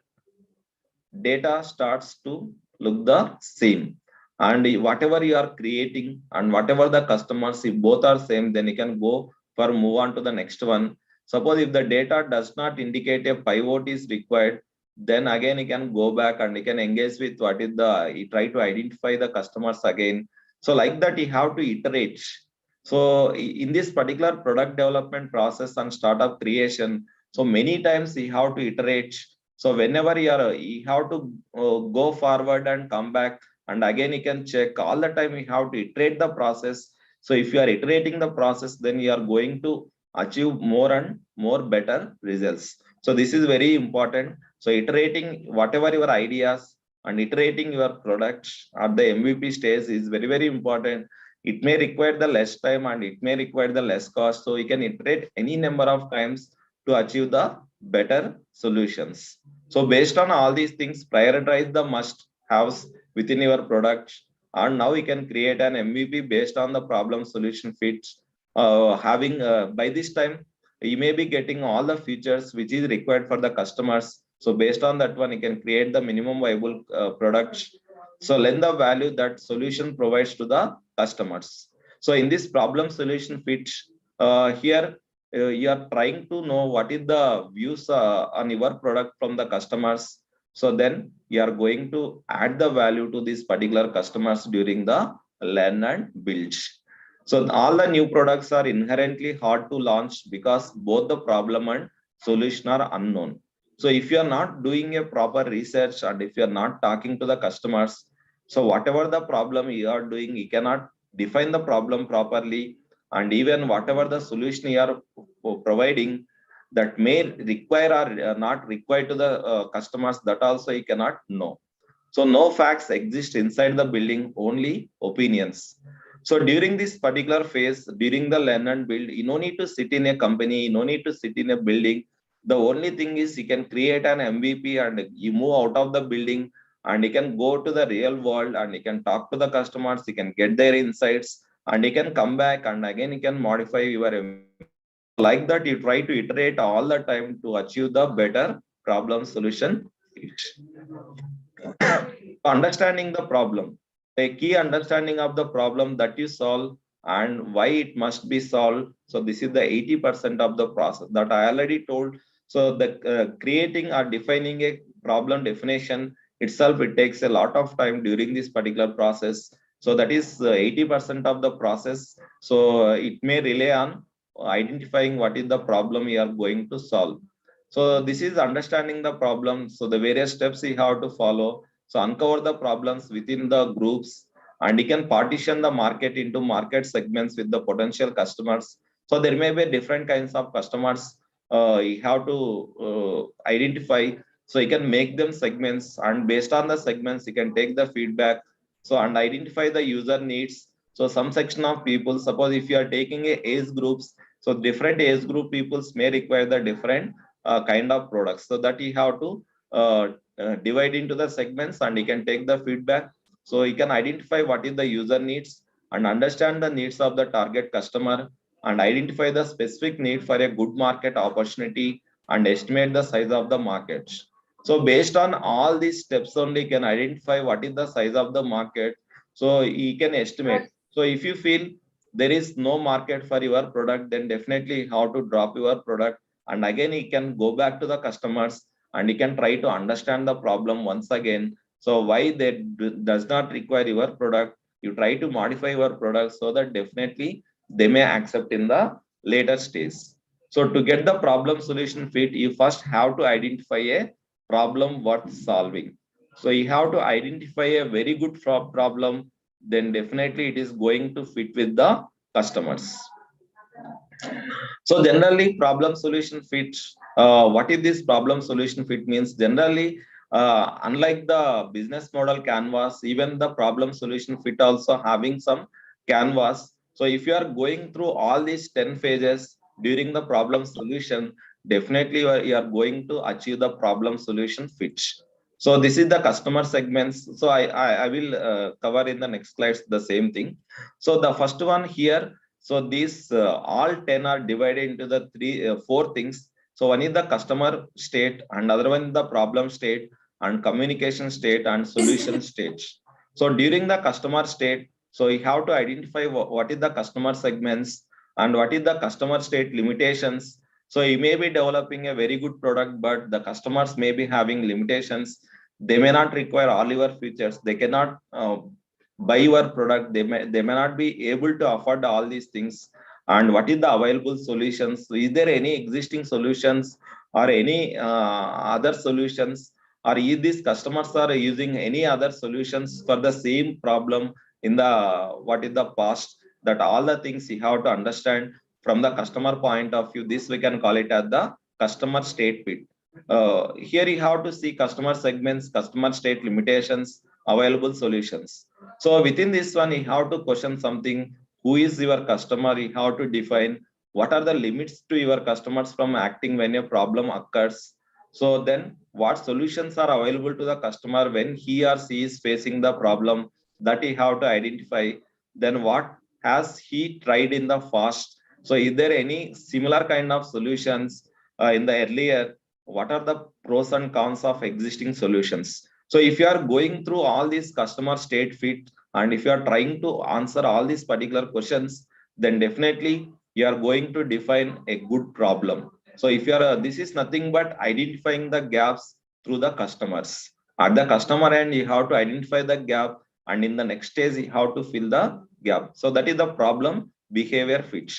data starts to look the same. And whatever you are creating and whatever the customers, if both are same, then you can go for move on to the next one. Suppose if the data does not indicate a pivot is required, then again you can go back and you can engage with what is the, you try to identify the customers again. So like that you have to iterate. So in this particular product development process and startup creation, so many times you have to iterate. So whenever you have to go forward and come back, and again you can check all the time. You have to iterate the process. So if you are iterating the process, then you are going to achieve more and more better results. So this is very important. So iterating whatever your ideas and iterating your products at the MVP stage is very, very important. It may require the less time and it may require the less cost. So you can iterate any number of times to achieve the better solutions. So based on all these things, prioritize the must haves within your product, and now you can create an MVP based on the problem solution fits. Having by this time you may be getting all the features which is required for the customers. So based on that one, you can create the minimum viable products. So lend the value that solution provides to the customers. So in this problem solution fit, here you are trying to know what is the views on your product from the customers. So then you are going to add the value to these particular customers during the learn and build. So all the new products are inherently hard to launch because both the problem and solution are unknown. So if you are not doing a proper research and if you are not talking to the customers, so whatever the problem you are doing, you cannot define the problem properly. And even whatever the solution you are providing, that may require or not required to the customers, that also you cannot know. So no facts exist inside the building, only opinions. So during this particular phase, during the learn and build, you no need to sit in a company, you no need to sit in a building. The only thing is you can create an MVP and you move out of the building and you can go to the real world and you can talk to the customers, you can get their insights and you can come back and again you can modify your MVP. Like that, you try to iterate all the time to achieve the better problem solution. Understanding the problem, a key understanding of the problem that you solve and why it must be solved. So this is the 80% of the process that I already told. So the creating or defining a problem definition itself, it takes a lot of time during this particular process. So that is 80% of the process. So it may rely on identifying what is the problem you are going to solve. So this is understanding the problem. So the various steps you have to follow. So uncover the problems within the groups, and you can partition the market into market segments with the potential customers. So there may be different kinds of customers. You have to identify. So you can make them segments, and based on the segments, you can take the feedback. So and identify the user needs. So some section of people, suppose if you are taking a age groups, so different age group peoples may require the different kind of products. So that you have to divide into the segments, and you can take the feedback. So you can identify what is the user needs and understand the needs of the target customer, and identify the specific need for a good market opportunity, and estimate the size of the market. So based on all these steps only, you can identify what is the size of the market. So you can estimate. So if you feel there is no market for your product, then definitely how to drop your product. And again, you can go back to the customers, and you can try to understand the problem once again. So why they does not require your product, you try to modify your product, so that definitely they may accept in the later stage. So to get the problem solution fit, you first have to identify a problem worth solving. So you have to identify a very good problem, then definitely it is going to fit with the customers. So generally, problem solution fit. What is this problem solution fit means? Generally, unlike the business model canvas, even the problem solution fit also having some canvas. So if you are going through all these 10 phases during the problem solution, definitely you are going to achieve the problem solution fit. So this is the customer segments. So I will cover in the next slides the same thing. So the first one here, so these all 10 are divided into the four things. So one is the customer state, and other one is the problem state, and communication state, and solution state. So during the customer state, so you have to identify what is the customer segments and what is the customer state limitations. So you may be developing a very good product, but the customers may be having limitations. They may not require all your features. They cannot buy your product. They may not be able to afford all these things. And what is the available solutions? So is there any existing solutions or any other solutions, or if these customers are using any other solutions for the same problem in the what is the past? That all the things you have to understand from the customer point of view. This we can call it as the customer state fit. Here you have to see customer segments, customer state limitations, available solutions. So within this one, you have to question something. Who is your customer? You have to define what are the limits to your customers from acting when a problem occurs. So then what solutions are available to the customer when he or she is facing the problem, that you have to identify. Then what has he tried in the past? So is there any similar kind of solutions in the earlier? What are the pros and cons of existing solutions? So if you are going through all these customer state fit, and if you are trying to answer all these particular questions, then definitely you are going to define a good problem. So if you are, this is nothing but identifying the gaps through the customers. At the customer end, you have to identify the gap, and in the next stage, you have to fill the gap. So that is the problem behavior fit.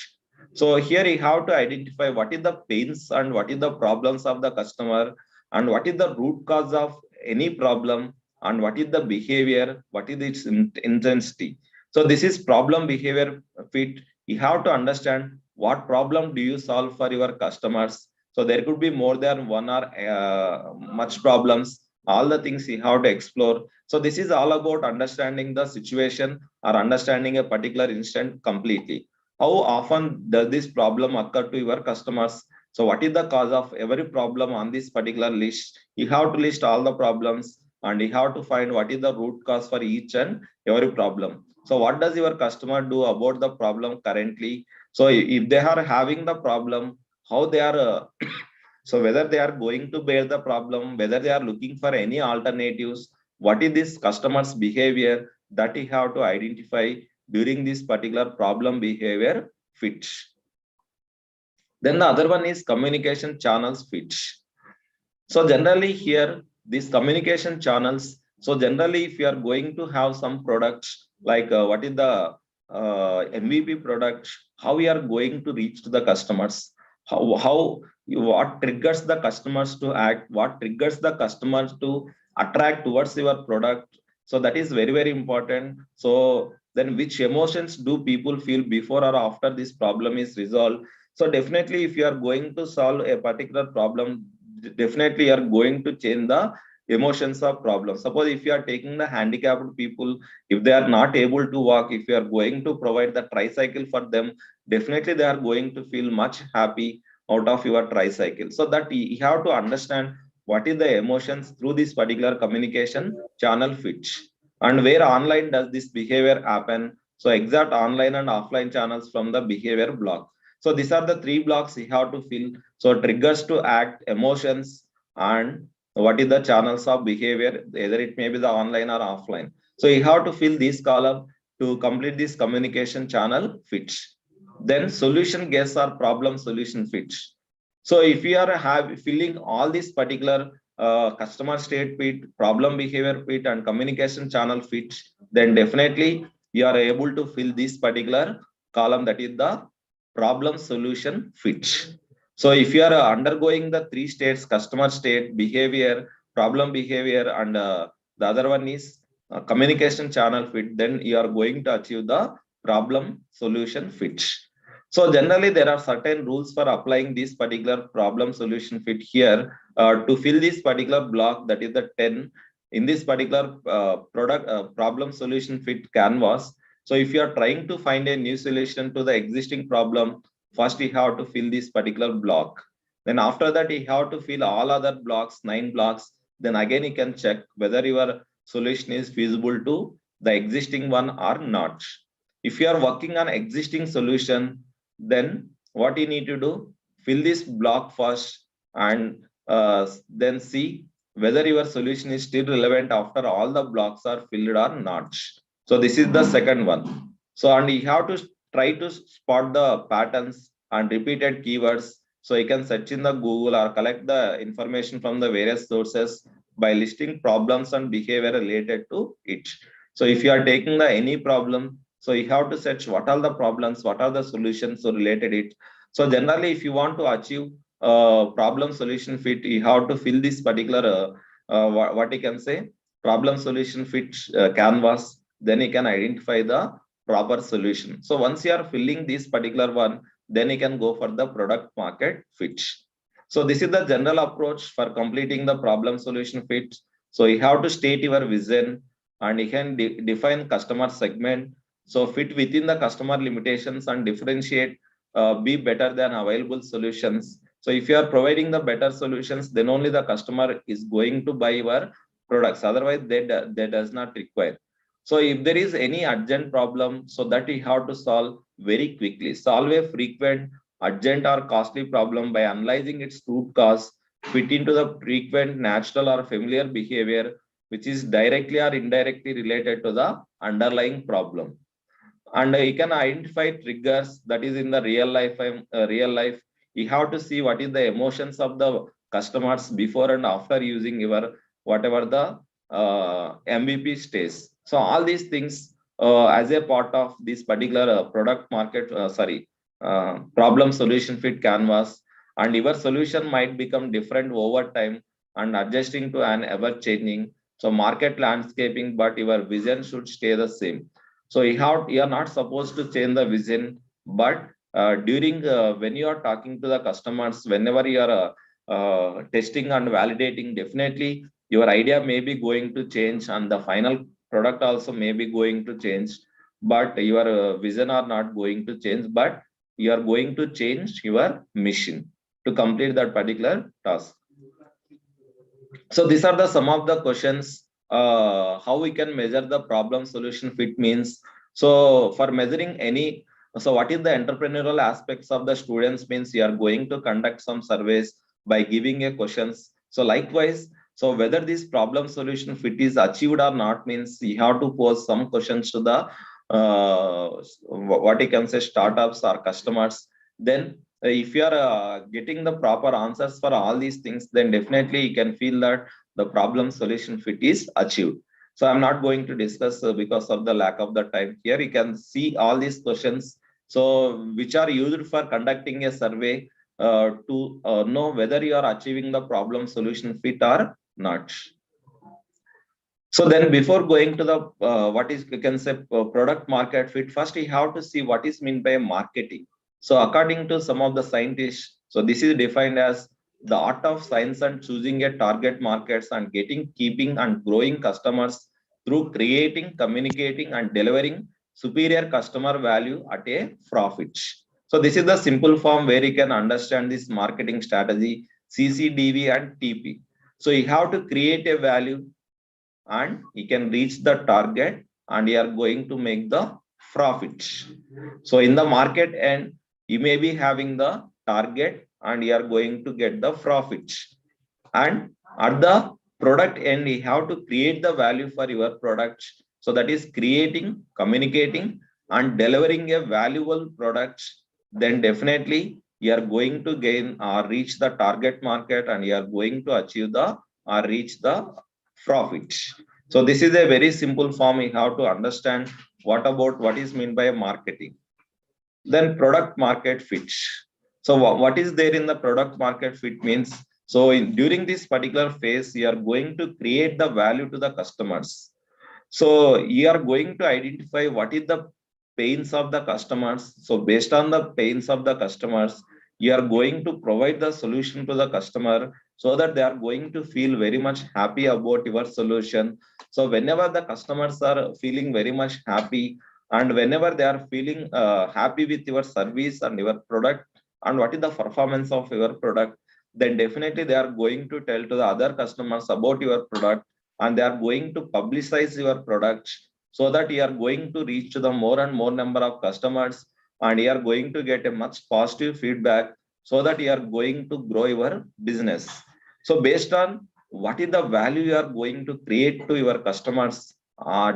So here you have to identify what is the pains and what is the problems of the customer, and what is the root cause of any problem, and what is the behavior, what is its intensity. So this is problem behavior fit. You have to understand what problem do you solve for your customers. So there could be more than one or much problems, all the things you have to explore. So this is all about understanding the situation or understanding a particular instant completely. How often does this problem occur to your customers? So what is the cause of every problem on this particular list? You have to list all the problems, and you have to find what is the root cause for each and every problem. So what does your customer do about the problem currently? So if they are having the problem, how they are so whether they are going to bear the problem, whether they are looking for any alternatives, what is this customer's behavior, that you have to identify during this particular problem behavior fit. Then the other one is communication channels fit. So generally here, these communication channels. So generally, if you are going to have some products like what is the MVP product, how we are going to reach to the customers, what triggers the customers to act, what triggers the customers to attract towards your product. So that is very, very important. So then which emotions do people feel before or after this problem is resolved? So definitely, if you are going to solve a particular problem, definitely you are going to change the emotions of problem. Suppose if you are taking the handicapped people, if they are not able to walk, if you are going to provide the tricycle for them, definitely they are going to feel much happy out of your tricycle. So that you have to understand what is the emotions through this particular communication channel fits, and where online does this behavior happen. So exact online and offline channels from the behavior block. So these are the three blocks you have to fill. So triggers to act, emotions, and what is the channels of behavior, either it may be the online or offline. So you have to fill this column to complete this communication channel fits. Then solution guess or problem solution fits. So if you are filling all these particular customer state fit, problem behavior fit, and communication channel fits, then definitely you are able to fill this particular column, that is the problem solution fit. So if you are undergoing the three states, customer state, behavior, problem behavior, and the other one is communication channel fit, then you are going to achieve the problem solution fit. So generally, there are certain rules for applying this particular problem solution fit here to fill this particular block, that is the 10 in this particular product problem solution fit canvas. So if you are trying to find a new solution to the existing problem, first you have to fill this particular block. Then after that, you have to fill all other blocks, 9 blocks. Then again, you can check whether your solution is feasible to the existing one or not. If you are working on existing solution, then what you need to do, fill this block first, and then see whether your solution is still relevant after all the blocks are filled or not. So this is the second one. So, and you have to try to spot the patterns and repeated keywords. So you can search in the Google or collect the information from the various sources by listing problems and behavior related to it. So if you are taking the any problem, so you have to search what are the problems, what are the solutions so related it. So generally, if you want to achieve problem solution fit, you have to fill this particular what you can say problem solution fit canvas. Then you can identify the proper solution. So once you are filling this particular one, then you can go for the product market fit. So this is the general approach for completing the problem solution fit. So you have to state your vision, and you can define customer segment. So fit within the customer limitations and differentiate, be better than available solutions. So if you are providing the better solutions, then only the customer is going to buy your products. Otherwise, they does not require. So if there is any urgent problem, so that you have to solve very quickly. Solve a frequent, urgent, or costly problem by analyzing its root cause, fit into the frequent, natural, or familiar behavior, which is directly or indirectly related to the underlying problem. And you can identify triggers that is in the real life. You have to see what is the emotions of the customers before and after using your whatever the MVP stage. So all these things as a part of this particular product market problem solution fit canvas, and your solution might become different over time and adjusting to an ever changing so market landscaping, but your vision should stay the same. So you are not supposed to change the vision, but during when you are talking to the customers, whenever you are testing and validating, definitely your idea may be going to change, and the final product also may be going to change, but your vision are not going to change, but you are going to change your mission to complete that particular task. So these are the some of the questions how we can measure the problem solution fit means. So for measuring any, so what is the entrepreneurial aspects of the students means you are going to conduct some surveys by giving a questions. So likewise, so whether this problem solution fit is achieved or not means you have to pose some questions to the what you can say startups or customers. Then if you are getting the proper answers for all these things, then definitely you can feel that the problem solution fit is achieved. So I'm not going to discuss because of the lack of the time here. You can see all these questions, so which are used for conducting a survey to know whether you are achieving the problem solution fit or not. So then before going to the what is, you can say, product market fit, first you have to see what is meant by marketing. So according to some of the scientists, so this is defined as the art of science and choosing a target markets and getting, keeping and growing customers through creating, communicating and delivering superior customer value at a profit. So this is the simple form where you can understand this marketing strategy, CCDV and TP. So you have to create a value and you can reach the target and you are going to make the profit. So in the market end, you may be having the target and you are going to get the profit. And at the product end, you have to create the value for your product. So that is creating, communicating and delivering a valuable product. Then definitely you are going to gain or reach the target market and you are going to achieve the or reach the profit. So this is a very simple form. You have to understand what about what is meant by marketing. Then product market fit. So what is there in the product market fit means, so during this particular phase, you are going to create the value to the customers. So you are going to identify what is the pains of the customers. So based on the pains of the customers, you are going to provide the solution to the customer so that they are going to feel very much happy about your solution. So whenever the customers are feeling very much happy and whenever they are feeling happy with your service and your product and what is the performance of your product, then definitely they are going to tell to the other customers about your product and they are going to publicize your products so that you are going to reach to the more and more number of customers and you are going to get a much positive feedback so that you are going to grow your business. So based on what is the value you are going to create to your customers,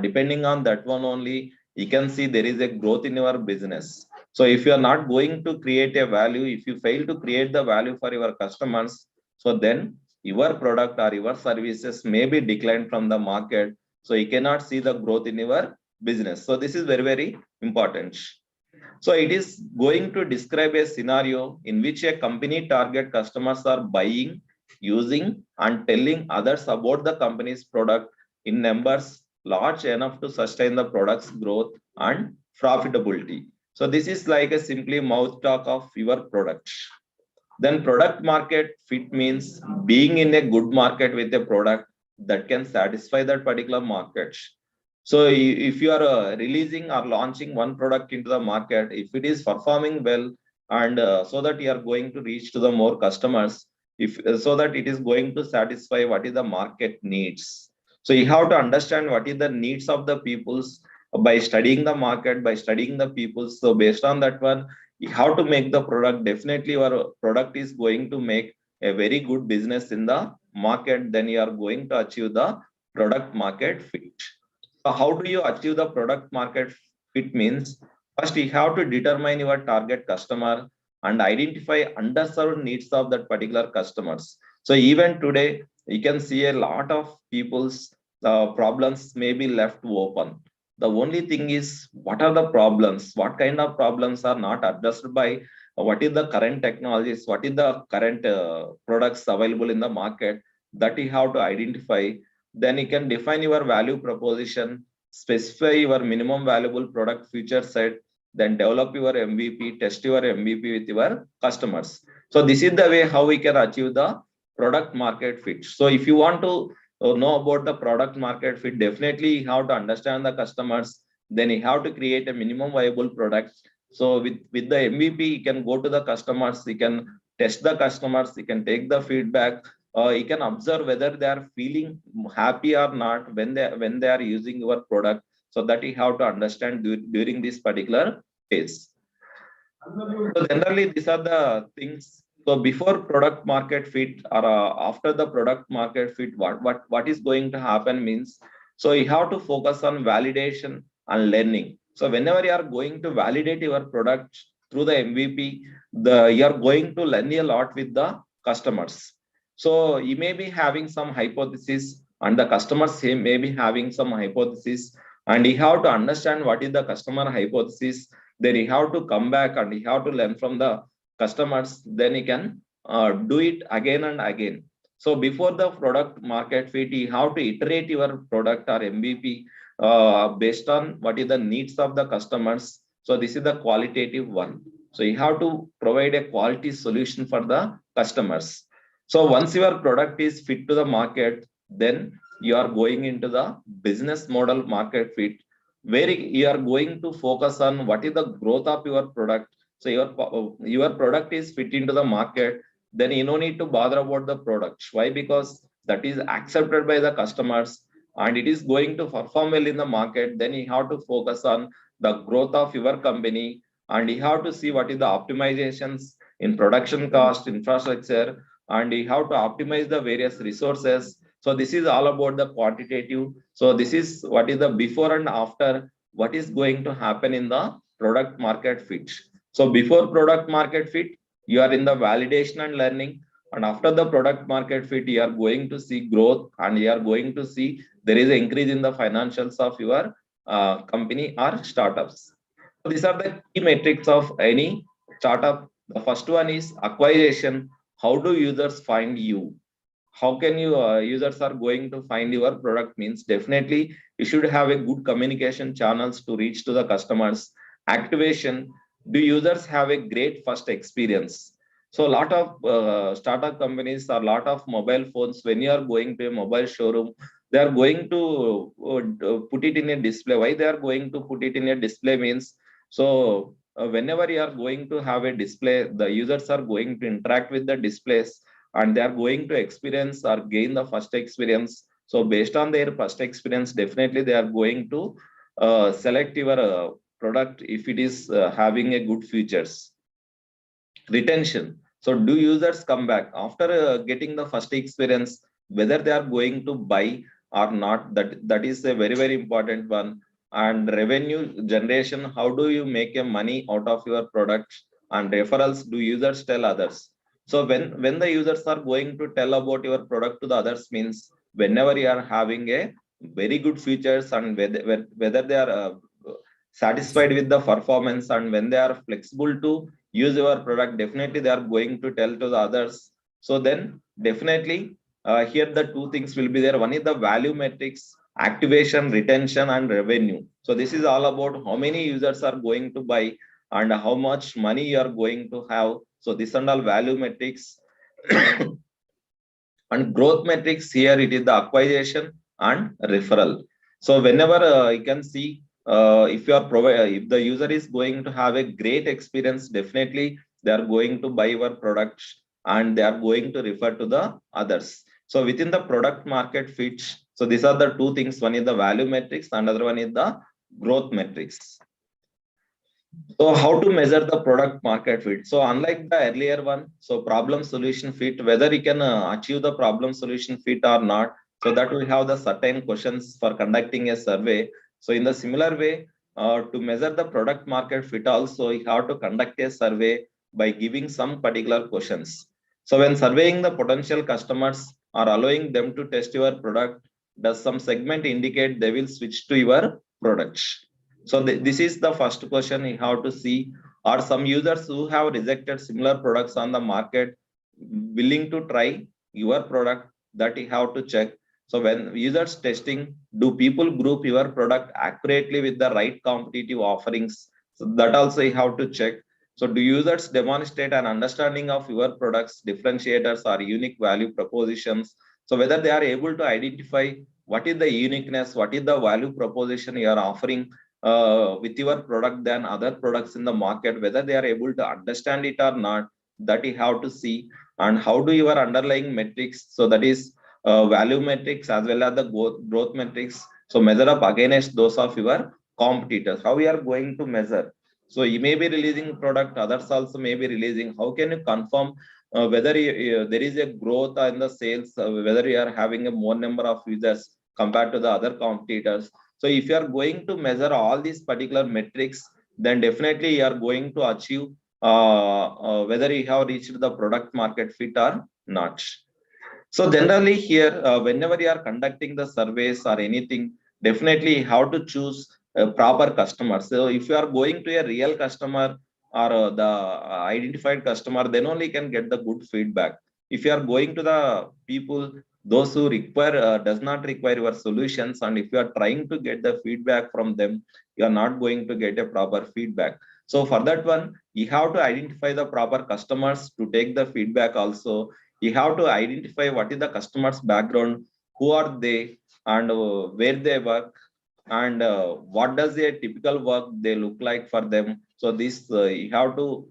depending on that one only, you can see there is a growth in your business. So if you are not going to create a value, if you fail to create the value for your customers, so then your product or your services may be declined from the market. So you cannot see the growth in your business. So this is very, very important. So it is going to describe a scenario in which a company target customers are buying, using and telling others about the company's product in numbers large enough to sustain the product's growth and profitability. So this is like a simply mouth talk of your product. Then product market fit means being in a good market with a product that can satisfy that particular market. So if you are releasing or launching one product into the market, if it is performing well and so that you are going to reach to the more customers, if so that it is going to satisfy what is the market needs. So you have to understand what is the needs of the peoples by studying the market, by studying the people. So based on that one, you have to make the product. Definitely your product is going to make a very good business in the market. Then you are going to achieve the product market fit. So how do you achieve the product market fit means, first you have to determine your target customer and identify underserved needs of that particular customers. So even today, you can see a lot of people's problems may be left open. The only thing is, what are the problems? What kind of problems are not addressed by what is the current technologies? What is the current products available in the market that you have to identify. Then you can define your value proposition, specify your minimum valuable product feature set, then develop your MVP, test your MVP with your customers. So this is the way how we can achieve the product market fit. So if you want to know about the product market fit, definitely you have to understand the customers. Then you have to create a minimum viable product. So with the MVP, you can go to the customers, you can test the customers, you can take the feedback, you can observe whether they are feeling happy or not when they are using your product. So that you have to understand during this particular phase. So generally, these are the things. So before product market fit or after the product market fit, what is going to happen means, so you have to focus on validation and learning. So whenever you are going to validate your product through the MVP, you are going to learn a lot with the customers. So you may be having some hypothesis and the customers may be having some hypothesis, and you have to understand what is the customer hypothesis. Then you have to come back and you have to learn from the customers. Then you can do it again and again. So before the product market fit, you have to iterate your product or MVP based on what is the needs of the customers. So this is the qualitative one. So you have to provide a quality solution for the customers. So once your product is fit to the market, then you are going into the business model market fit, where you are going to focus on what is the growth of your product. So your product is fit into the market, then you don't need to bother about the product. Why? Because that is accepted by the customers and it is going to perform well in the market. Then you have to focus on the growth of your company, and you have to see what is the optimizations in production cost, infrastructure, and you have to optimize the various resources. So this is all about the quantitative. So this is what is the before and after, what is going to happen in the product market fit. So before product market fit, you are in the validation and learning, and after the product market fit, you are going to see growth and you are going to see there is an increase in the financials of your company or startups. So these are the key metrics of any startup. The first one is acquisition. How do users find you? How can you users are going to find your product? Means definitely you should have a good communication channels to reach to the customers. Activation. Do users have a great first experience? So a lot of startup companies or a lot of mobile phones, when you are going to a mobile showroom, they are going to put it in a display. Why they are going to put it in a display means, so whenever you are going to have a display, the users are going to interact with the displays and they are going to experience or gain the first experience. So based on their first experience, definitely they are going to select your product if it is having a good features. Retention. So do users come back after getting the first experience, whether they are going to buy or not? That is a very important one. And revenue generation, how do you make a money out of your product? And referrals, do users tell others? So when the users are going to tell about your product to the others, means whenever you are having a very good features and whether they are satisfied with the performance, and when they are flexible to use your product, definitely they are going to tell to the others. So then definitely here the two things will be there. One is the value metrics, activation, retention, and revenue. So this is all about how many users are going to buy and how much money you are going to have. So this and all value metrics. And growth metrics, here it is the acquisition and referral. So whenever you can see, if you are if the user is going to have a great experience, definitely they are going to buy your products and they are going to refer to the others. So within the product market fit, so these are the two things. One is the value metrics, another one is the growth metrics. So how to measure the product market fit? So unlike the earlier one, so problem solution fit, whether you can achieve the problem solution fit or not, so that we have the certain questions for conducting a survey. So in the similar way, to measure the product market fit also, you have to conduct a survey by giving some particular questions. So when surveying the potential customers or allowing them to test your product, does some segment indicate they will switch to your products? So this is the first question you have to see. Are some users who have rejected similar products on the market willing to try your product? That you have to check. So when users testing, do people group your product accurately with the right competitive offerings? So that also you have to check. So do users demonstrate an understanding of your products, differentiators, or unique value propositions? So whether they are able to identify what is the uniqueness, what is the value proposition you are offering with your product than other products in the market, whether they are able to understand it or not, that you have to see. And how do your underlying metrics, so that is value metrics as well as the growth metrics, so measure up against those of your competitors? How we are going to measure? So you may be releasing product, others also may be releasing. How can you confirm whether there is a growth in the sales, whether you are having a more number of users compared to the other competitors? So if you are going to measure all these particular metrics, then definitely you are going to achieve whether you have reached the product market fit or not. So generally here, whenever you are conducting the surveys or anything, definitely how to choose a proper customer. So if you are going to a real customer or the identified customer, then only can get the good feedback. If you are going to the people, those who require does not require your solutions, and if you are trying to get the feedback from them, you are not going to get a proper feedback. So for that one, you have to identify the proper customers to take the feedback also. You have to identify what is the customer's background, who are they, and where they work, and what does a typical work they look like for them. So this you have to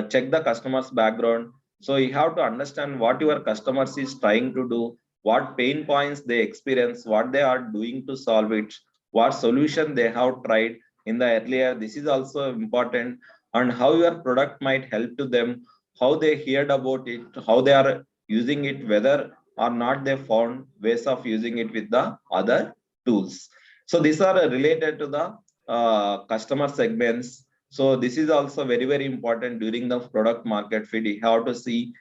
check the customer's background. So you have to understand what your customers is trying to do, what pain points they experience, what they are doing to solve it, what solution they have tried in the earlier. This is also important, and how your product might help to them, how they heard about it, how they are using it, whether or not they found ways of using it with the other tools. So these are related to the customer segments. So this is also very, very important during the product market fit. You have to see.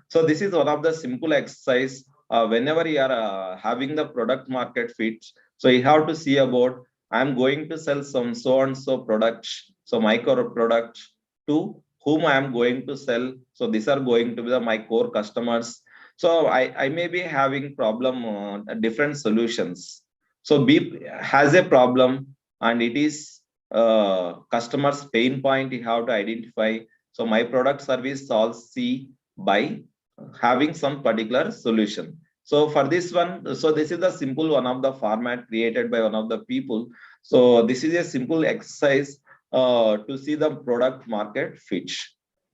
So this is one of the simple exercise whenever you are having the product market fit. So you have to see about, I'm going to sell some so and so products, so micro products to whom I am going to sell. So these are going to be my core customers. So I may be having problem different solutions. So B has a problem, and it is customer's pain point you have to identify. So my product service solves C by having some particular solution. So for this one, so this is the simple one of the format created by one of the people. So this is a simple exercise to see the product market fit.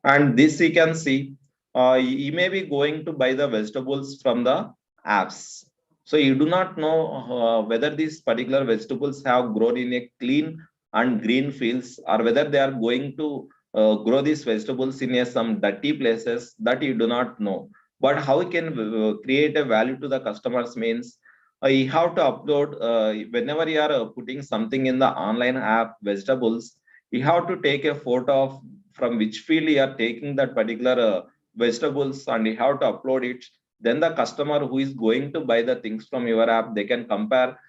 And this you can see, you may be going to buy the vegetables from the apps. So you do not know whether these particular vegetables have grown in a clean and green fields, or whether they are going to grow these vegetables in some dirty places, that you do not know. But how we can create a value to the customers means, you have to upload whenever you are putting something in the online app vegetables, you have to take a photo of from which field you are taking that particular vegetables, and you have to upload it. Then the customer who is going to buy the things from your app, they can compare,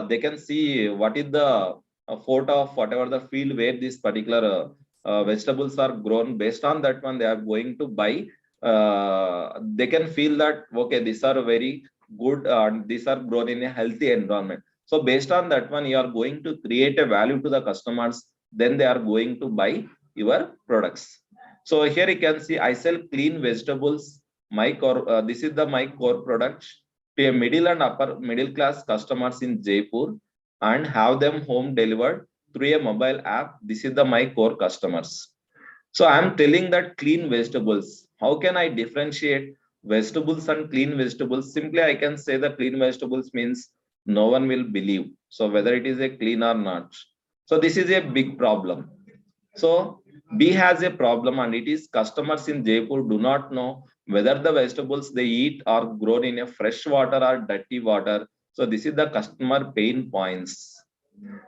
they can see what is the photo of whatever the field where this particular vegetables are grown. Based on that one, they are going to buy. They can feel that okay, these are very good and these are grown in a healthy environment. So based on that one, you are going to create a value to the customers. Then they are going to buy your products. So here you can see, I sell clean vegetables. My core, this is the my core products to a middle and upper middle class customers in Jaipur, and have them home delivered through a mobile app. This is the my core customers. So I'm telling that clean vegetables. How can I differentiate vegetables and clean vegetables? Simply, I can say that clean vegetables means no one will believe. So whether it is a clean or not. So this is a big problem. So B has a problem, and it is customers in Jaipur do not know whether the vegetables they eat are grown in a fresh water or dirty water. So this is the customer pain points.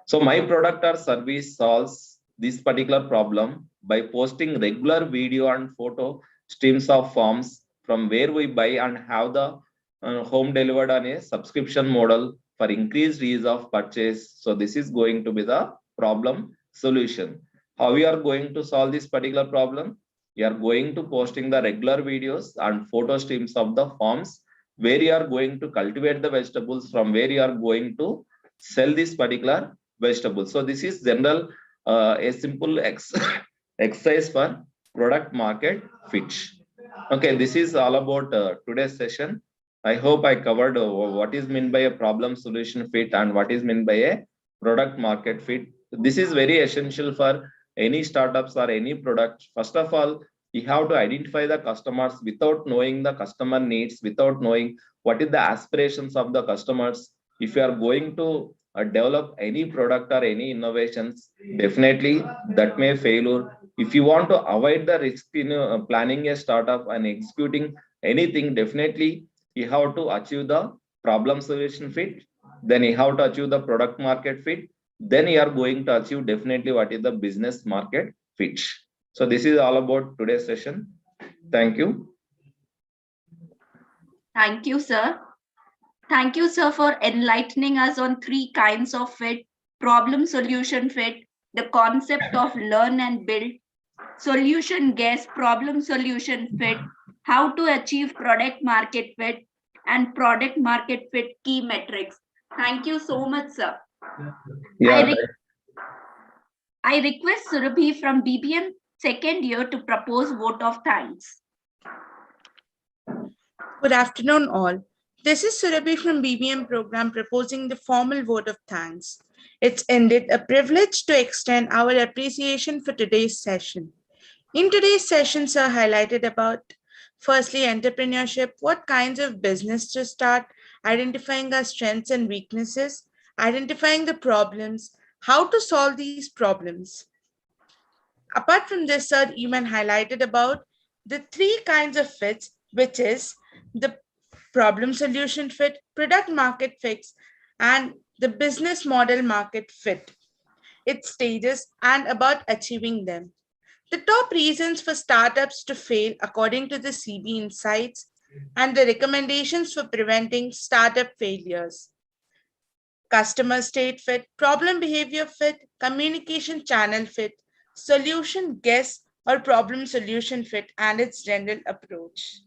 So my product or service solves this particular problem by posting regular video and photo streams of forms from where we buy, and have the home delivered on a subscription model for increased ease of purchase. So this is going to be the problem solution. How we are going to solve this particular problem? You are going to posting the regular videos and photo streams of the farms where you are going to cultivate the vegetables, from where you are going to sell this particular vegetable. So this is general a simple exercise for product market fit. Okay, this is all about today's session. I hope I covered what is meant by a problem solution fit and what is meant by a product market fit. This is very essential for any startups or any product. First of all, you have to identify the customers. Without knowing the customer needs, without knowing what is the aspirations of the customers, if you are going to develop any product or any innovations, definitely that may failure. If you want to avoid the risk in planning a startup and executing anything, definitely you have to achieve the problem solution fit. Then you have to achieve the product market fit. Then you are going to achieve definitely what is the business market fit. So this is all about today's session. Thank you. Thank you, sir. Thank you, sir, for enlightening us on 3 kinds of fit: problem solution fit, the concept of learn and build, solution guess, problem solution fit, how to achieve product market fit, and product market fit key metrics. Thank you so much, sir. Yeah, I request Surabhi from BBM second year to propose vote of thanks. Good afternoon, all. This is Surabhi from BBM program proposing the formal vote of thanks. It's indeed a privilege to extend our appreciation for today's session. In today's session, sir highlighted about firstly entrepreneurship, what kinds of business to start, identifying our strengths and weaknesses, identifying the problems, how to solve these problems. Apart from this, sir even highlighted about the 3 kinds of fits, which is the problem solution fit, product market fit, and the business model market fit, its stages, and about achieving them. The top reasons for startups to fail according to the CB Insights, and the recommendations for preventing startup failures. Customer state fit, problem behavior fit, communication channel fit, solution guess or problem solution fit, and its general approach.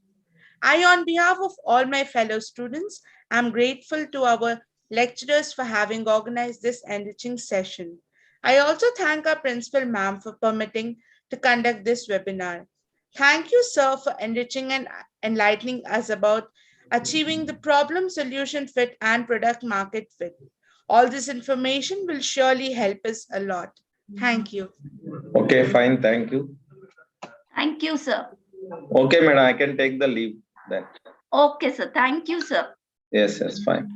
I, on behalf of all my fellow students, am grateful to our lecturers for having organized this enriching session. I also thank our principal ma'am for permitting to conduct this webinar. Thank you, sir, for enriching and enlightening us about achieving the problem solution fit and product market fit. All this information will surely help us a lot. Thank you. okay, fine. Thank you. Thank you, sir. Okay, madam, I can take the leave then. Okay, sir. Thank you, sir. Yes, fine.